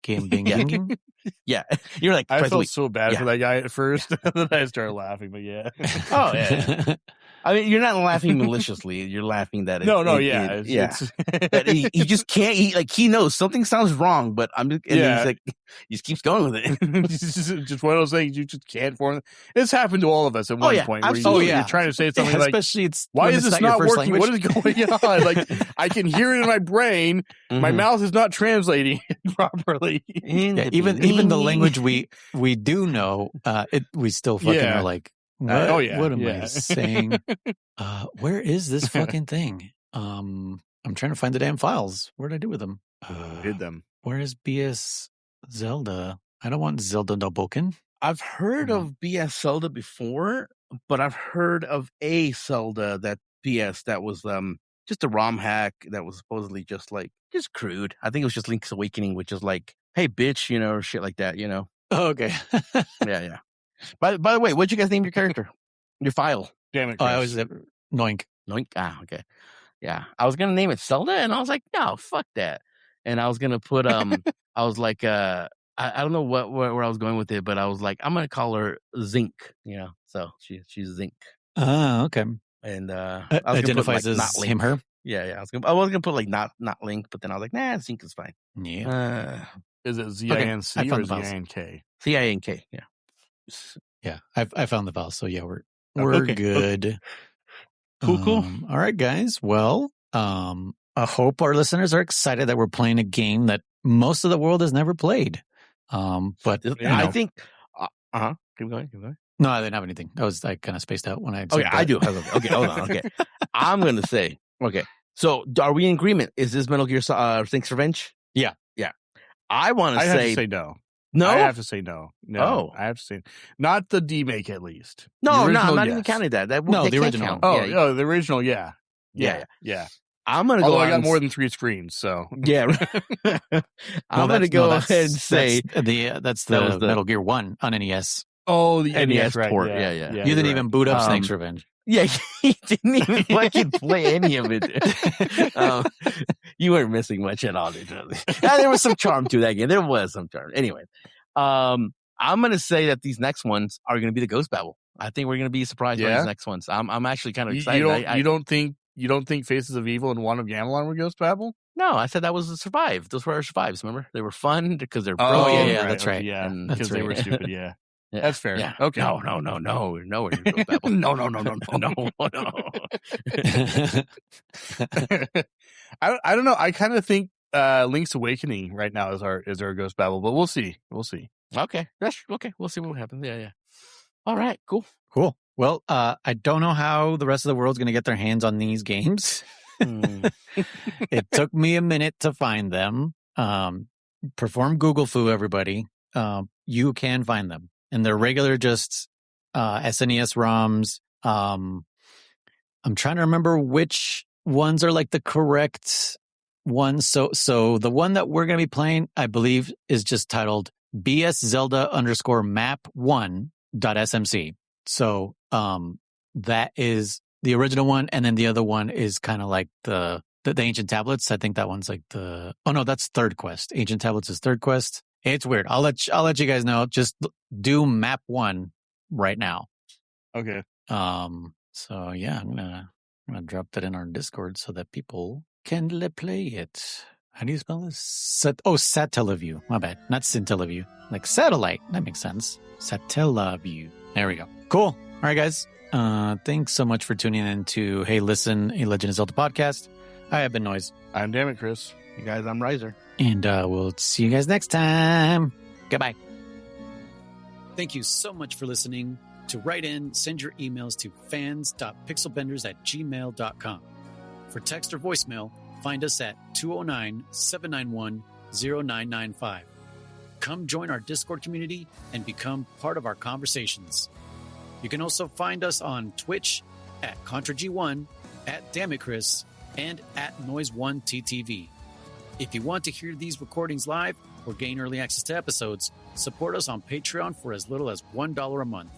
A: bing.
C: Game binging.
A: Yeah. You're like,
B: I
A: twice a
B: felt
A: week.
B: so bad
A: Yeah.
B: for that guy at first. Then I started laughing, but yeah.
A: Oh, yeah. I mean, you're not laughing maliciously. You're laughing that that he just can't. He knows something sounds wrong, but then he's like, he just keeps going with it.
B: just one of those things you just can't form. It's happened to all of us at one point. Where you're trying to say something like,
C: especially it's
B: why is this not working?
C: Language?
B: What is going on? Like, I can hear it in my brain. My mouth is not translating it properly.
C: Yeah, even the language we do know, we still fucking are like, what am I saying? Where is this fucking thing? I'm trying to find the damn files. What did I do with them?
B: Hid them.
C: Where is BS Zelda? I don't want Zelda Noboken.
A: I've heard of BS Zelda before, but I've heard of a Zelda that BS that was just a ROM hack that was supposedly just crude. I think it was just Link's Awakening, which is like, hey bitch, or shit like that,
C: Oh, okay.
A: Yeah. By the way, what'd you guys name your character? Your file?
B: Damn it!
C: I was Noink.
A: Noink. Ah, okay. Yeah, I was gonna name it Zelda, and I was like, no, fuck that. And I was gonna put I was like, I don't know where I was going with it, but I was like, I'm gonna call her Zinc. So she's Zinc.
C: Oh, okay.
A: And I was
C: identifies
A: gonna put,
C: as him, her.
A: Yeah. I was gonna put not Link, but then I was like, nah, Zinc is fine.
C: Yeah.
B: Is it ZINC or ZINK?
A: ZINK. Yeah.
C: Yeah, I found the file, so yeah, we're good.
A: Okay. Cool.
C: All right, guys. Well, I hope our listeners are excited that we're playing a game that most of the world has never played. But
A: I think. Keep going.
C: No, I didn't have anything. I kind of spaced out when I.
A: Okay, I do. Okay, hold on. Okay, I'm gonna say. Okay, so are we in agreement? Is this Metal Gear Think's Revenge?
C: Yeah.
A: I want to
B: have to say no.
A: No,
B: I have to say no. I have to say not the demake at least.
A: No, I'm not even counting that. The
C: original.
A: Count.
B: The original. Yeah.
A: I'm gonna go.
B: Although I got more than 3 screens, so
A: yeah. I'm gonna go ahead and say
C: that's the Metal Gear 1 on NES.
B: Oh, the
A: NES port.
B: Right.
A: Yeah.
C: You didn't even boot up Snake's Revenge.
A: Yeah, he didn't even fucking play any of it. You weren't missing much at all. There was some charm to that game. There was some charm. Anyway, I'm going to say that these next ones are going to be the Ghost Babel. I think we're going to be surprised by these next ones. I'm actually kind of excited.
B: You don't think Faces of Evil and Wand of Gamelon were Ghost Babel?
A: No, I said that was a survive. Those were our survives. Remember, they were fun because they're broken.
C: Oh yeah, that's right.
B: Yeah, because they were stupid. Yeah. That's fair.
A: Yeah.
B: Okay.
A: No. No.
B: I don't know. I kind of think Link's Awakening right now is our Ghost Babel, but we'll see.
A: Okay. That's okay. We'll see what happens. Yeah. All right. Cool.
C: Well, I don't know how the rest of the world's going to get their hands on these games. It took me a minute to find them. Perform Google foo, everybody. You can find them. And they're regular, just SNES ROMs. I'm trying to remember which ones are like the correct ones. So the one that we're going to be playing, I believe, is just titled BS Zelda _map1.smc. So that is the original one, and then the other one is kind of like the Ancient Tablets. I think that one's like that's Third Quest. Ancient Tablets is Third Quest. It's weird. I'll let you guys know. Just do map 1 right now.
B: Okay.
C: So yeah, I'm gonna drop that in our Discord so that people can play it. How do you spell this? Satellaview. My bad. Not Scintillaview. Like satellite. That makes sense. Satellaview. There we go. Cool. All right, guys. Thanks so much for tuning in to Hey Listen, a Legend of Zelda podcast. I have been Noise.
B: I'm DammitKriss.
A: You guys, I'm Rizer.
C: And we'll see you guys next time. Goodbye. Thank you so much for listening. To write in, send your emails to fans.pixelbenders@gmail.com. For text or voicemail, find us at 209-791-0995. Come join our Discord community and become part of our conversations. You can also find us on Twitch at ContraG1, at DammitKriss, and at Noise1TTV. If you want to hear these recordings live or gain early access to episodes, support us on Patreon for as little as $1 a month.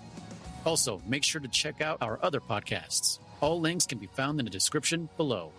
C: Also, make sure to check out our other podcasts. All links can be found in the description below.